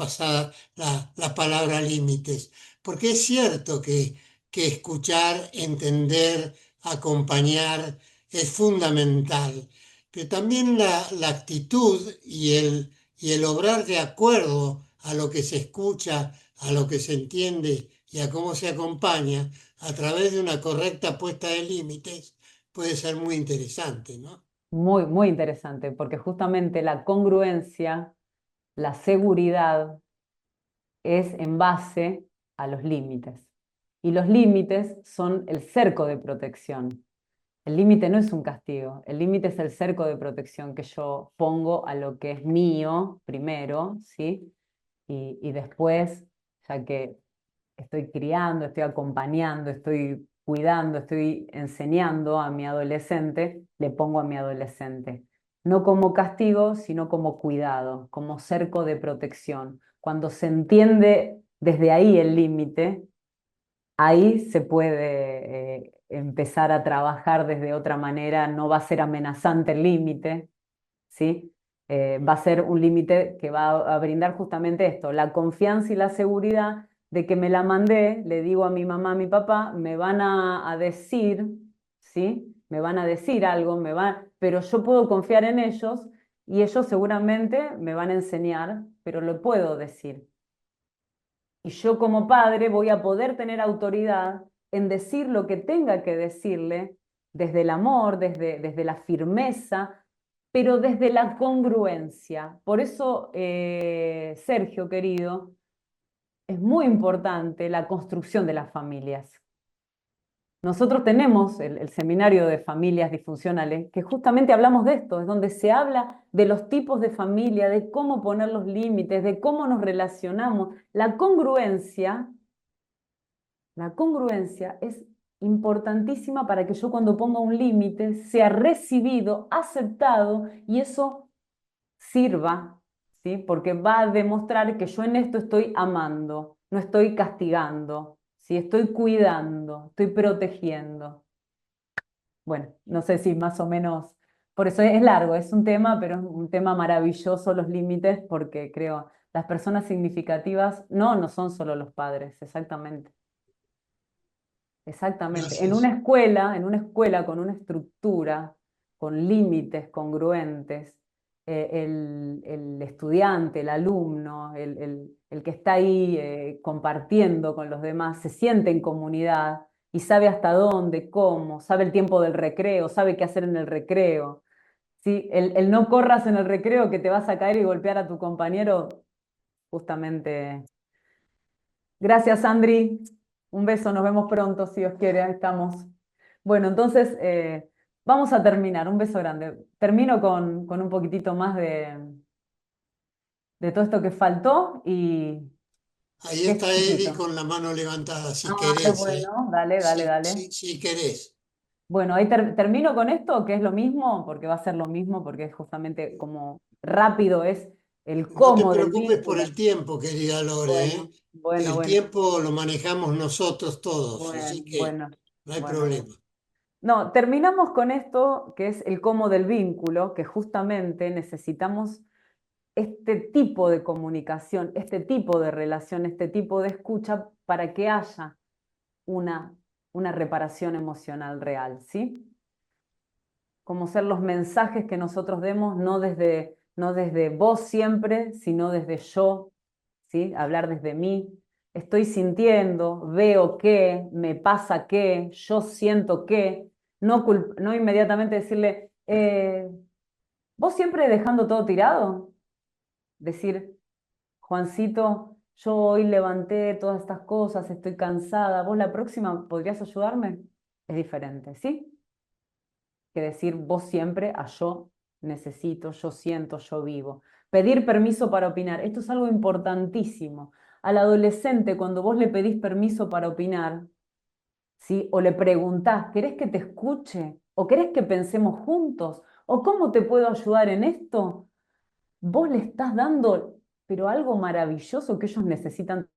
palabra límites, porque es cierto que escuchar, entender, acompañar es fundamental, pero también la actitud y el obrar de acuerdo a lo que se escucha, a lo que se entiende y a cómo se acompaña a través de una correcta puesta de límites puede ser muy interesante, ¿no?
Muy, muy interesante, porque justamente la congruencia, la seguridad es en base a los límites. Y los límites son el cerco de protección. El límite no es un castigo, el límite es el cerco de protección que yo pongo a lo que es mío primero, ¿sí? Y después, ya que estoy criando, estoy acompañando, estoy cuidando, estoy enseñando a mi adolescente, le pongo a mi adolescente. No como castigo, sino como cuidado, como cerco de protección. Cuando se entiende desde ahí el límite, ahí se puede empezar a trabajar desde otra manera, no va a ser amenazante el límite, ¿sí? Va a ser un límite que va a brindar justamente esto, la confianza y la seguridad de que me la mandé, le digo a mi mamá, a mi papá, me van a decir, ¿sí? Me van a decir algo, pero yo puedo confiar en ellos y ellos seguramente me van a enseñar, pero lo puedo decir. Y yo como padre voy a poder tener autoridad en decir lo que tenga que decirle desde el amor, desde la firmeza, pero desde la congruencia. Por eso, Sergio, querido, es muy importante la construcción de las familias. Nosotros tenemos el seminario de familias disfuncionales, que justamente hablamos de esto, es donde se habla de los tipos de familia, de cómo poner los límites, de cómo nos relacionamos. La congruencia es importantísima para que yo cuando ponga un límite sea recibido, aceptado y eso sirva, ¿sí? Porque va a demostrar que yo en esto estoy amando, no estoy castigando, ¿sí? Estoy cuidando, estoy protegiendo. Bueno, no sé si más o menos, por eso es largo, es un tema, pero es un tema maravilloso los límites, porque creo, las personas significativas no son solo los padres, exactamente. Exactamente.
Gracias.
En una escuela con una estructura, con límites congruentes, el estudiante, el alumno, el que está ahí compartiendo con los demás, se siente en comunidad y sabe hasta dónde, cómo, sabe el tiempo del recreo, sabe qué hacer en el recreo. ¿Sí? El no corras en el recreo que te vas a caer y golpear a tu compañero, justamente. Gracias, Andri. Un beso, nos vemos pronto, si Dios quiere, ahí estamos. Bueno, entonces vamos a terminar. Un beso grande. Termino con un poquitito más de todo esto que faltó y
Ahí
que es
está Eddie
chiquitito.
con la mano levantada, si
Ah, qué
querés, ¿eh?
bueno. Dale, dale, dale.
Si querés.
Bueno, ahí termino con esto, que es lo mismo, porque va a ser lo mismo, porque es justamente como rápido es el
No te
cómo del
preocupes por el
vínculo.
tiempo, querida Lore, ¿eh?
Bueno, bueno,
El
bueno,
tiempo lo manejamos nosotros todos,
bueno,
así que
bueno,
no hay
bueno, bueno.
problema.
No, terminamos con esto, que es el cómo del vínculo, que justamente necesitamos este tipo de comunicación, este tipo de relación, este tipo de escucha para que haya una, una reparación emocional real, ¿sí? Como ser los mensajes que nosotros demos, no desde vos siempre, sino desde yo, ¿sí? Hablar desde mí. Estoy sintiendo, veo que, me pasa que, yo siento que, no inmediatamente decirle, vos siempre dejando todo tirado. Decir, Juancito, yo hoy levanté todas estas cosas, estoy cansada, vos la próxima podrías ayudarme. Es diferente, ¿sí? Que decir vos siempre a yo necesito, yo siento, yo vivo. Pedir permiso para opinar. Esto es algo importantísimo. Al adolescente, cuando vos le pedís permiso para opinar, ¿sí? O le preguntás, ¿querés que te escuche? ¿O querés que pensemos juntos? ¿O cómo te puedo ayudar en esto? Vos le estás dando, pero algo maravilloso que ellos necesitan.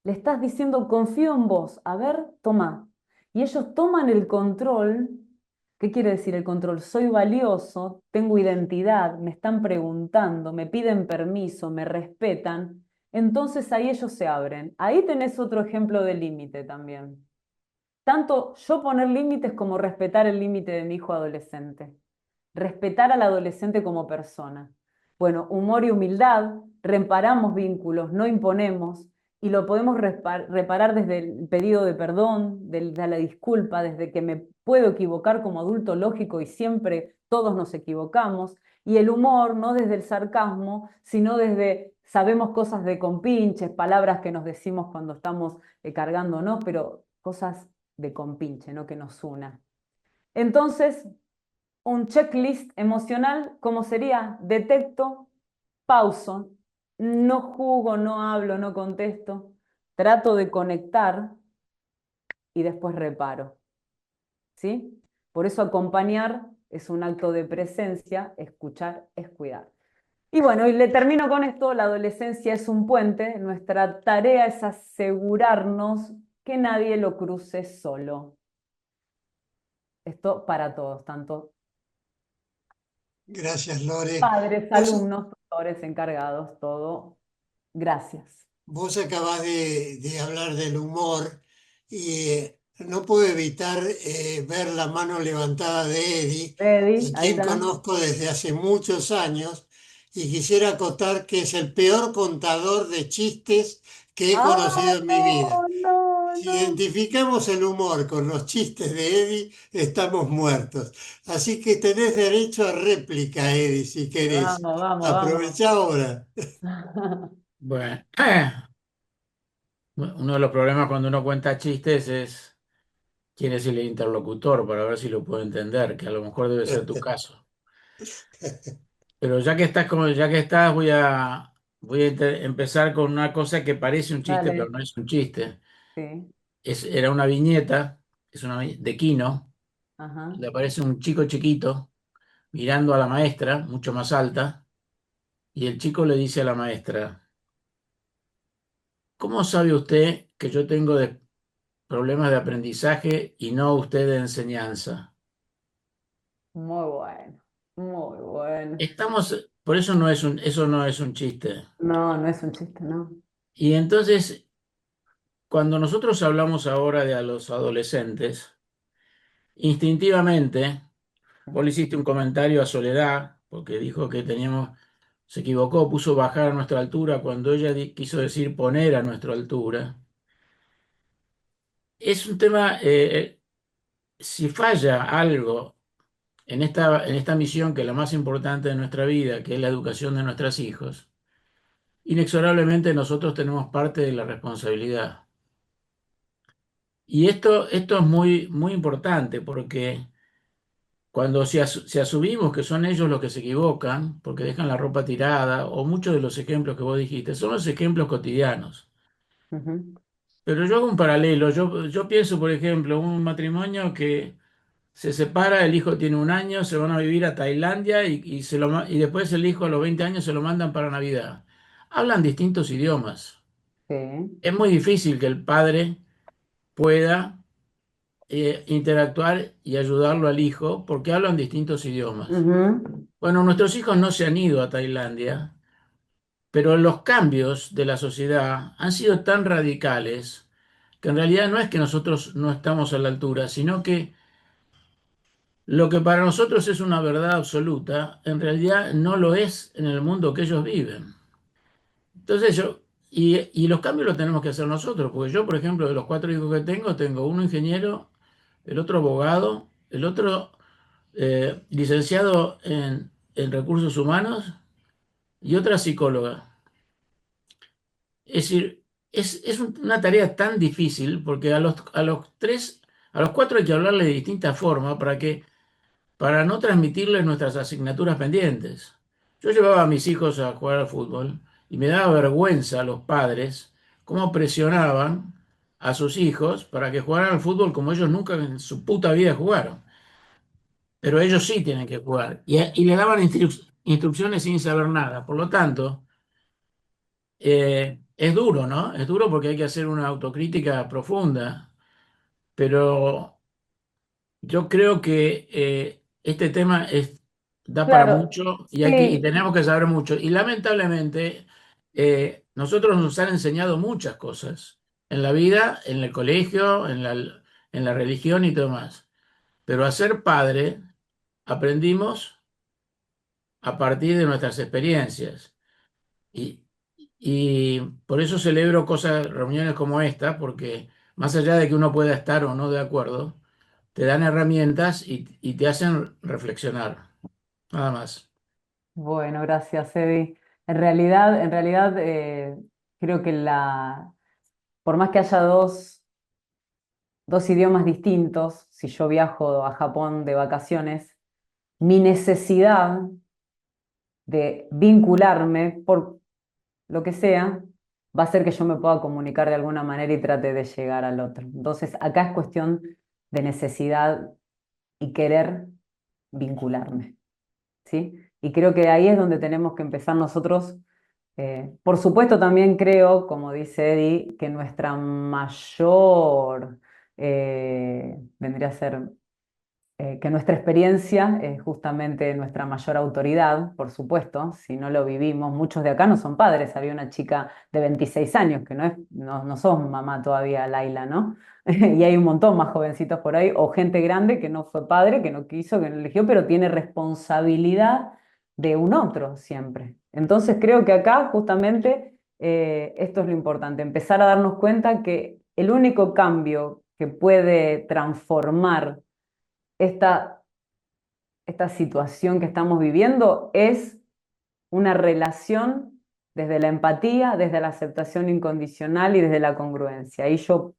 Le estás diciendo, confío en vos, a ver, toma. Y ellos toman el control. ¿Qué quiere decir el control? Soy valioso, tengo identidad, me están preguntando, me piden permiso, me respetan. Entonces ahí ellos se abren. Ahí tenés otro ejemplo de límite también. Tanto yo poner límites como respetar el límite de mi hijo adolescente. Respetar al adolescente como persona. Bueno, humor y humildad, reparamos vínculos, no imponemos, y lo podemos reparar desde el pedido de perdón, de la disculpa, desde que me puedo equivocar como adulto lógico y siempre todos nos equivocamos, y el humor no desde el sarcasmo, sino desde sabemos cosas de compinches, palabras que nos decimos cuando estamos cargándonos, pero cosas de compinche, no que nos una. Entonces, un checklist emocional, ¿cómo sería? Detecto, pauso, no juzgo, no hablo, no contesto, trato de conectar y después reparo, ¿sí? Por eso acompañar es un acto de presencia, escuchar es cuidar. Y bueno, y le termino con esto, la adolescencia es un puente, nuestra tarea es asegurarnos que nadie lo cruce solo. Esto para todos, tanto
Gracias, Lore.
padres,
Vos,
alumnos, tutores, encargados, todo. Gracias.
vos acabás de hablar del humor y no puedo evitar ver la mano levantada de Eddie,
Ready,
a
ahí
quien
está.
conozco desde hace muchos años, y quisiera acotar que es el peor contador de chistes que he
¡Ah,
conocido en mi vida.
no, no,
Si
no!
identificamos el humor con los chistes de Eddie, estamos muertos. Así que tenés derecho a réplica, Eddie, si querés.
Vamos, vamos, vamos.
Aprovecha ahora.
Bueno, uno de los problemas cuando uno cuenta chistes es quién es el interlocutor para ver si lo puedo entender, que a lo mejor debe ser tu caso. Pero ya que estás, voy a empezar con una cosa que parece un chiste, pero
Dale,
no es un chiste.
sí,
Era una viñeta, de Kino,
ajá.
donde aparece un chico chiquito mirando a la maestra, mucho más alta, y el chico le dice a la maestra, ¿cómo sabe usted que yo tengo problemas de aprendizaje y no usted de enseñanza?
Muy bueno, muy bueno.
Por eso no es un chiste.
No, no es un chiste, no.
Y entonces, cuando nosotros hablamos ahora de a los adolescentes, instintivamente, vos le hiciste un comentario a Soledad, porque dijo que se equivocó, puso bajar a nuestra altura cuando ella quiso decir poner a nuestra altura. Es un tema, si falla algo en esta misión que es la más importante de nuestra vida, que es la educación de nuestros hijos, inexorablemente nosotros tenemos parte de la responsabilidad. Y esto es muy, muy importante porque cuando si asumimos que son ellos los que se equivocan, porque dejan la ropa tirada, o muchos de los ejemplos que vos dijiste, son los ejemplos cotidianos.
Ujú.
Pero yo hago un paralelo. Yo pienso, por ejemplo, un matrimonio que se separa, el hijo tiene 1 año, se van a vivir a Tailandia y después el hijo a los 20 años se lo mandan para Navidad. Hablan distintos idiomas.
Sí.
Es muy difícil que el padre pueda interactuar y ayudarlo al hijo porque hablan distintos idiomas.
Ujú.
Bueno, nuestros hijos no se han ido a Tailandia, pero los cambios de la sociedad han sido tan radicales que en realidad no es que nosotros no estamos a la altura, sino que lo que para nosotros es una verdad absoluta, en realidad no lo es en el mundo que ellos viven. Entonces y los cambios los tenemos que hacer nosotros, porque yo, por ejemplo, de los 4 hijos que tengo uno ingeniero, el otro abogado, el otro licenciado en recursos humanos y otra psicóloga. Es decir, es una tarea tan difícil porque a los cuatro hay que hablarle de distinta forma para no transmitirles nuestras asignaturas pendientes. Yo llevaba a mis hijos a jugar al fútbol y me daba vergüenza a los padres cómo presionaban a sus hijos para que jugaran al fútbol como ellos nunca en su puta vida jugaron. Pero ellos sí tienen que jugar. Y le daban instrucciones sin saber nada. Por lo tanto, es duro, ¿no? Es duro porque hay que hacer una autocrítica profunda. Pero yo creo que este tema da para
Claro,
mucho y
sí,
tenemos que saber mucho. Y lamentablemente, nosotros nos han enseñado muchas cosas en la vida, en el colegio, en la religión y todo más. Pero a ser padre aprendimos a partir de nuestras experiencias. Y, y por eso celebro reuniones como esta, porque más allá de que uno pueda estar o no de acuerdo, te dan herramientas y te hacen reflexionar. Nada más.
bueno, gracias, Eddie. En realidad, creo que por más que haya dos idiomas distintos, si yo viajo a Japón de vacaciones, mi necesidad de vincularme por lo que sea va a hacer que yo me pueda comunicar de alguna manera y trate de llegar al otro. Entonces, acá es cuestión de necesidad y querer vincularme, ¿sí? Y creo que ahí es donde tenemos que empezar nosotros. Por supuesto, también creo, como dice Eddie, que nuestra mayor vendría a ser que nuestra experiencia es justamente nuestra mayor autoridad, por supuesto, si no lo vivimos, muchos de acá no son padres, había una chica de 26 años que no sos mamá todavía, Laila, ¿no? Y hay un montón más jovencitos por ahí, o gente grande que no fue padre, que no quiso, que no eligió, pero tiene responsabilidad de un otro siempre. Entonces creo que acá justamente esto es lo importante, empezar a darnos cuenta que el único cambio que puede transformar esta, esta situación que estamos viviendo es una relación desde la empatía, desde la aceptación incondicional y desde la congruencia. Ahí yo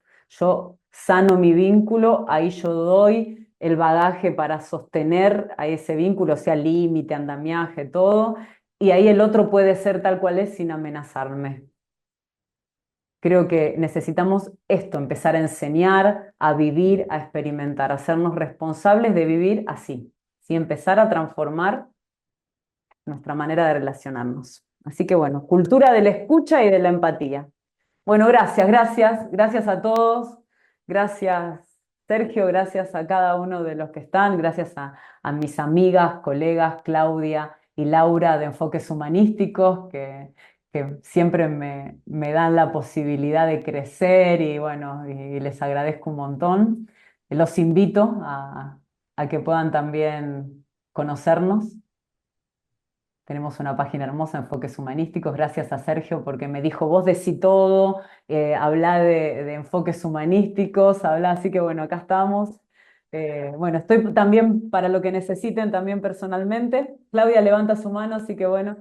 sano mi vínculo, ahí yo doy el bagaje para sostener a ese vínculo, sea límite, andamiaje, todo, y ahí el otro puede ser tal cual es sin amenazarme. Creo que necesitamos esto, empezar a enseñar, a vivir, a experimentar, a hacernos responsables de vivir así, ¿sí? Empezar a transformar nuestra manera de relacionarnos. Así que bueno, cultura de la escucha y de la empatía. Bueno, gracias a todos, gracias Sergio, gracias a cada uno de los que están, gracias a mis amigas, colegas, Claudia y Laura de Enfoques Humanísticos, que siempre me dan la posibilidad de crecer y bueno, y les agradezco un montón. Los invito a que puedan también conocernos. Tenemos una página hermosa, Enfoques Humanísticos. Gracias a Sergio porque me dijo, vos decí todo, habla de enfoques humanísticos, habla, así que bueno, acá estamos. Bueno, estoy también para lo que necesiten, también personalmente. Claudia levanta su mano, así que bueno,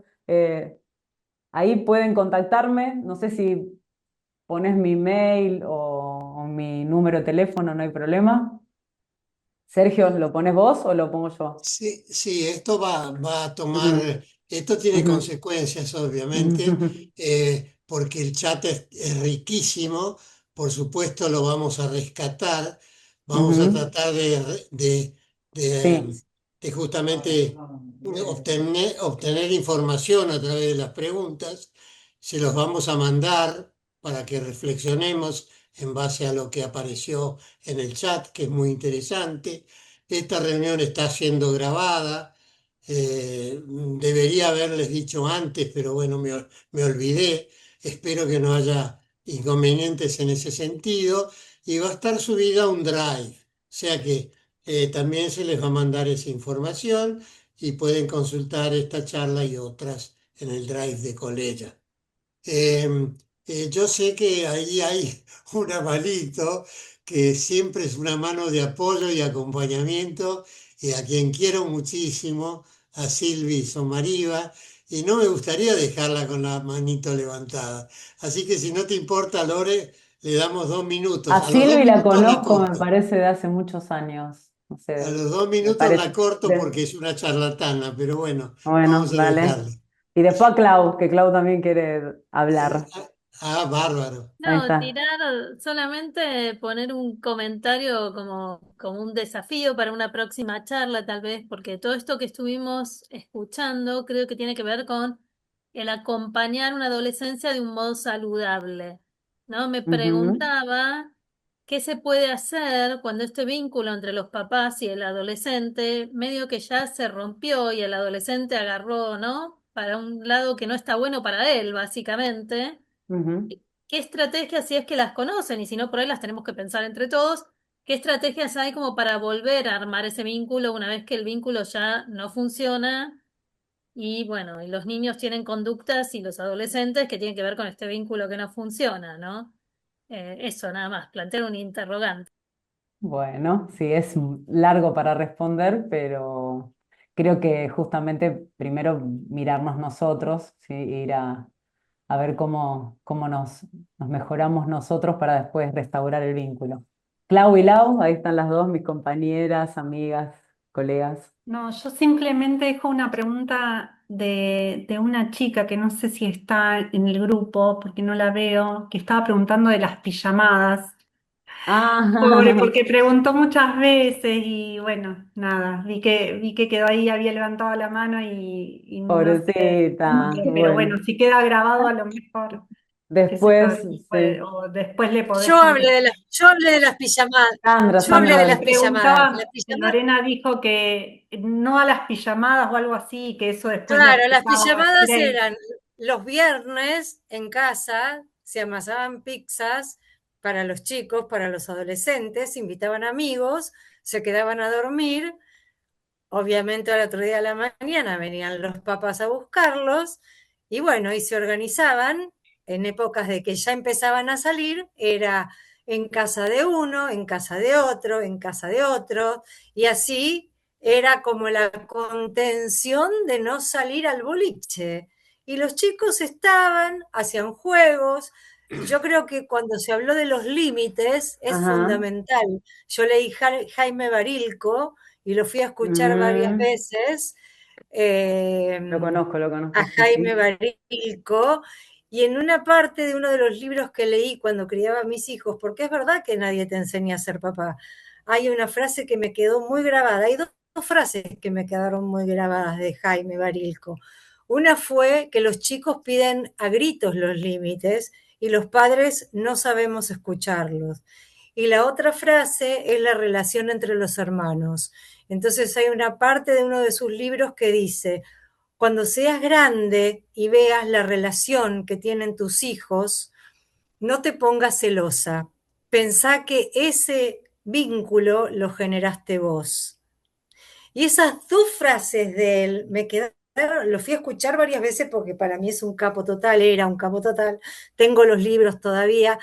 ahí pueden contactarme. No sé si pones mi mail o mi número de teléfono, no hay problema. Sergio, ¿lo pones vos o lo pongo yo?
Sí, sí, esto va a
Ujú,
tomar, esto tiene
ujú,
consecuencias, obviamente,
ujú.
porque el chat es riquísimo por supuesto lo vamos a rescatar, vamos a
Ujú.
tratar
Sí.
de justamente obtener información a través de las preguntas, se los vamos a mandar para que reflexionemos en base a lo que apareció en el chat, que es muy interesante. Esta reunión está siendo grabada. Debería haberles dicho antes, pero bueno, me olvidé. Espero que no haya inconvenientes en ese sentido. Y va a estar subida a un drive. O sea que también se les va a mandar esa información y pueden consultar esta charla y otras en el drive de Colella. Eh, yo sé que ahí hay un avalito que siempre es una mano de apoyo y acompañamiento y a quien quiero muchísimo, a Silvi Somariva, y no me gustaría dejarla con la manito levantada. Así que si no te importa, Lore, le damos 2 minutos.
A
A los dos
Silvi la
minutos la
conozco, me
corto.
parece, de hace muchos años. No
A
sé,
los dos
me
minutos la
parece.
corto porque es una charlatana, pero bueno,
Bueno,
vamos a
dale.
dejarla.
Y después a Clau, que Clau también quiere hablar.
Bárbaro.
Ahí
No,
está.
tirar, solamente poner un comentario como un desafío para una próxima charla, tal vez, porque todo esto que estuvimos escuchando creo que tiene que ver con el acompañar una adolescencia de un modo saludable, ¿no? Me
Ujú,
preguntaba qué se puede hacer cuando este vínculo entre los papás y el adolescente medio que ya se rompió y el adolescente agarró, ¿no? Para un lado que no está bueno para él, básicamente.
ujú.
¿Qué estrategias, si es que las conocen, y si no, por ahí las tenemos que pensar entre todos, qué estrategias hay como para volver a armar ese vínculo una vez que el vínculo ya no funciona? Y bueno, y los niños tienen conductas y los adolescentes que tienen que ver con este vínculo que no funciona, ¿no? Eso nada más, plantear un interrogante.
Bueno, sí, es largo para responder, pero creo que justamente primero mirarnos nosotros, ¿sí? Ir a ver cómo nos mejoramos nosotros para después restaurar el vínculo. Clau y Lau, ahí están las dos, mis compañeras, amigas, colegas.
No, yo simplemente dejo una pregunta de una chica que no sé si está en el grupo porque no la veo, que estaba preguntando de las pijamadas. Pobre,
Ah,
porque preguntó muchas veces y bueno, nada, vi que quedó ahí, había levantado la mano y no sé el
pobrecita.
nombre, pero bueno,
Bueno,
si queda grabado a lo mejor, qué sé yo,
después,
después,
sí.
o después le podés
Yo hablé de las pijamadas.
Sandra,
Yo hablé
Sandra,
de
me
las pijamadas. Las
preguntaba,
pijamadas,
Lorena dijo que no a las pijamadas o algo así, que eso después lo
claro, las
explicaba.
pijamadas eran los viernes en casa, se amasaban pizzas para los chicos, para los adolescentes, invitaban amigos, se quedaban a dormir. Obviamente al otro día de la mañana venían los papás a buscarlos y bueno, y se organizaban en épocas de que ya empezaban a salir, era en casa de uno, en casa de otro, en casa de otro, y así era como la contención de no salir al boliche. Y los chicos estaban, hacían juegos. Yo creo que cuando se habló de los límites es
ajá.
fundamental. Yo leí Jaime Barilco, y lo fui a escuchar varias
Ujú.
veces, eh,
Lo
a
conozco, sí,
Jaime
sí.
Barilco, y en una parte de uno de los libros que leí cuando criaba a mis hijos, porque es verdad que nadie te enseña a ser papá, hay una frase que me quedó muy grabada, hay dos frases que me quedaron muy grabadas de Jaime Barilco. Una fue que los chicos piden a gritos los límites y los padres no sabemos escucharlos. Y la otra frase es la relación entre los hermanos. Entonces hay una parte de uno de sus libros que dice, cuando seas grande y veas la relación que tienen tus hijos, no te pongas celosa. Pensá que ese vínculo lo generaste vos. Y esas dos frases de él me quedaron, lo fui a escuchar varias veces porque para mí es un capo total, era un capo total, tengo los libros todavía,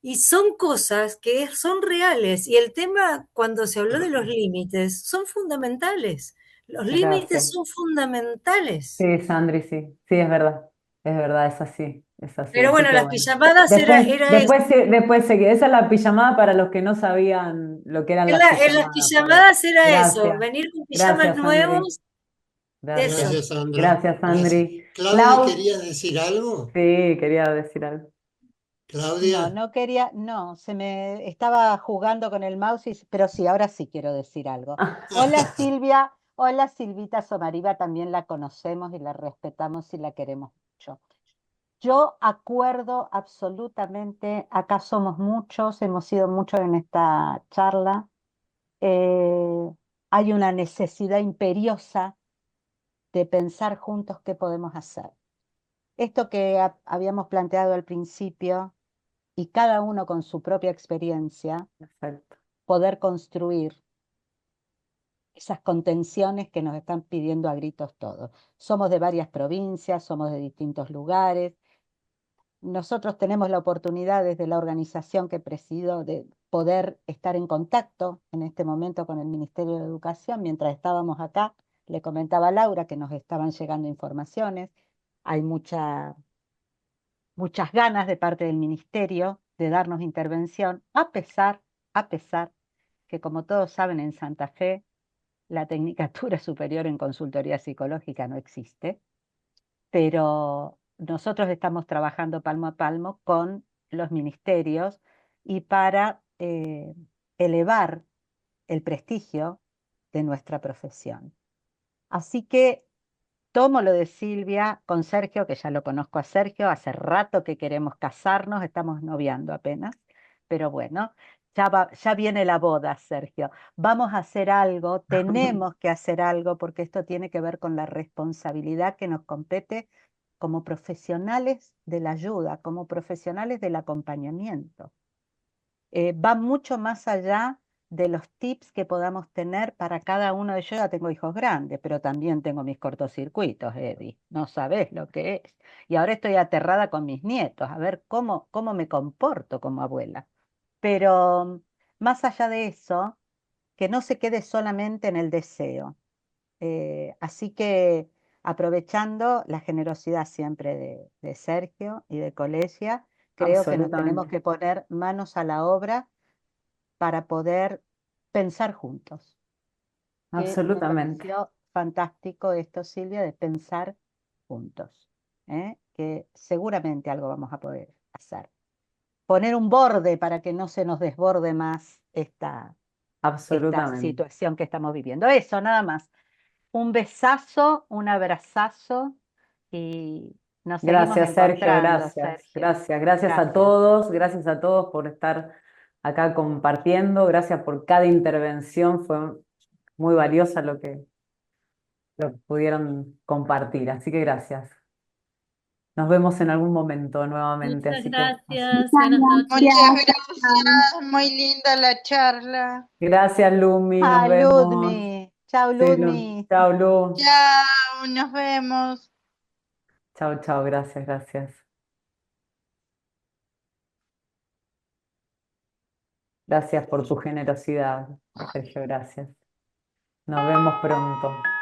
y son cosas que son reales. Y el tema, cuando se habló de los límites, son fundamentales. Los límites
Gracias.
son fundamentales.
Sí, Sandri, sí. Sí, es verdad, es así.
Pero
Así
bueno,
que
las
bueno.
pijamadas era eso.
Esa es la pijamada para los que no sabían lo que eran las
En las
pijamadas. Por ahí.
pijamadas era eso,
Gracias.
venir con pijamas
Gracias, Sandri.
nuevos, eso.
Gracias.
Gracias, Sandra.
Gracias,
Gracias.
Sandri.
Claudia,
Clau,
¿querías decir algo?
sí, quería decir algo.
Claudia.
No quería, no, se me estaba jugando con el mouse, pero sí, ahora sí quiero decir algo. Hola Silvia, hola Silvita Somariva, también la conocemos y la respetamos y la queremos mucho. Yo acuerdo absolutamente, acá somos muchos, hemos sido muchos en esta charla, hay una necesidad imperiosa de pensar juntos qué podemos hacer. Esto que habíamos planteado al principio, y cada uno con su propia experiencia,
Perfecto.
poder construir esas contenciones que nos están pidiendo a gritos todos. Somos de varias provincias, somos de distintos lugares. Nosotros tenemos la oportunidad desde la organización que presido de poder estar en contacto en este momento con el Ministerio de Educación. Mientras estábamos acá, le comentaba a Laura que nos estaban llegando informaciones. Hay muchas ganas de parte del Ministerio de darnos intervención, a pesar que, como todos saben, en Santa Fe la Tecnicatura Superior en Consultoría Psicológica no existe, pero nosotros estamos trabajando palmo a palmo con los ministerios y para elevar el prestigio de nuestra profesión. Así que tomo lo de Silvia con Sergio, que ya lo conozco a Sergio, hace rato que queremos casarnos, estamos noviando apenas, pero bueno, ya viene la boda, Sergio. Vamos a hacer algo, tenemos que hacer algo porque esto tiene que ver con la responsabilidad que nos compete como profesionales de la ayuda, como profesionales del acompañamiento. Va mucho más allá de los tips que podamos tener para cada uno de ellos. Yo ya tengo hijos grandes, pero también tengo mis cortocircuitos, Eddie. No sabes lo que es. Y ahora estoy aterrada con mis nietos, a ver cómo me comporto como abuela. Pero más allá de eso, que no se quede solamente en el deseo. Así que aprovechando la generosidad siempre de Sergio y de Colegia, creo que nos tenemos
Absolutamente,
que poner manos a la obra para poder pensar juntos. Que me
absolutamente.
pareció fantástico esto, Silvia, de pensar juntos, que seguramente algo vamos a poder hacer. Poner un borde para que no se nos desborde más esta
Absolutamente.
situación que estamos viviendo. Eso, nada más. Un besazo, un abrazazo y nos seguimos
Gracias, Sergio,
encontrando,
gracias,
Sergio.
gracias,
Gracias.
gracias a todos por estar acá compartiendo, gracias por cada intervención, fue muy valiosa lo que pudieron compartir, así que gracias. Nos vemos en algún momento nuevamente,
Muchas
así que
gracias, buenas noches.
Muchas gracias, muy linda la charla.
gracias, Lumi, nos
Ah,
vemos.
Ludmi. Chao,
Sí, Lu.
Ludmi.
Chao, Lu.
Chao, nos vemos.
Chao, chao, gracias, gracias. Gracias por tu generosidad, Sergio, gracias. Nos vemos pronto.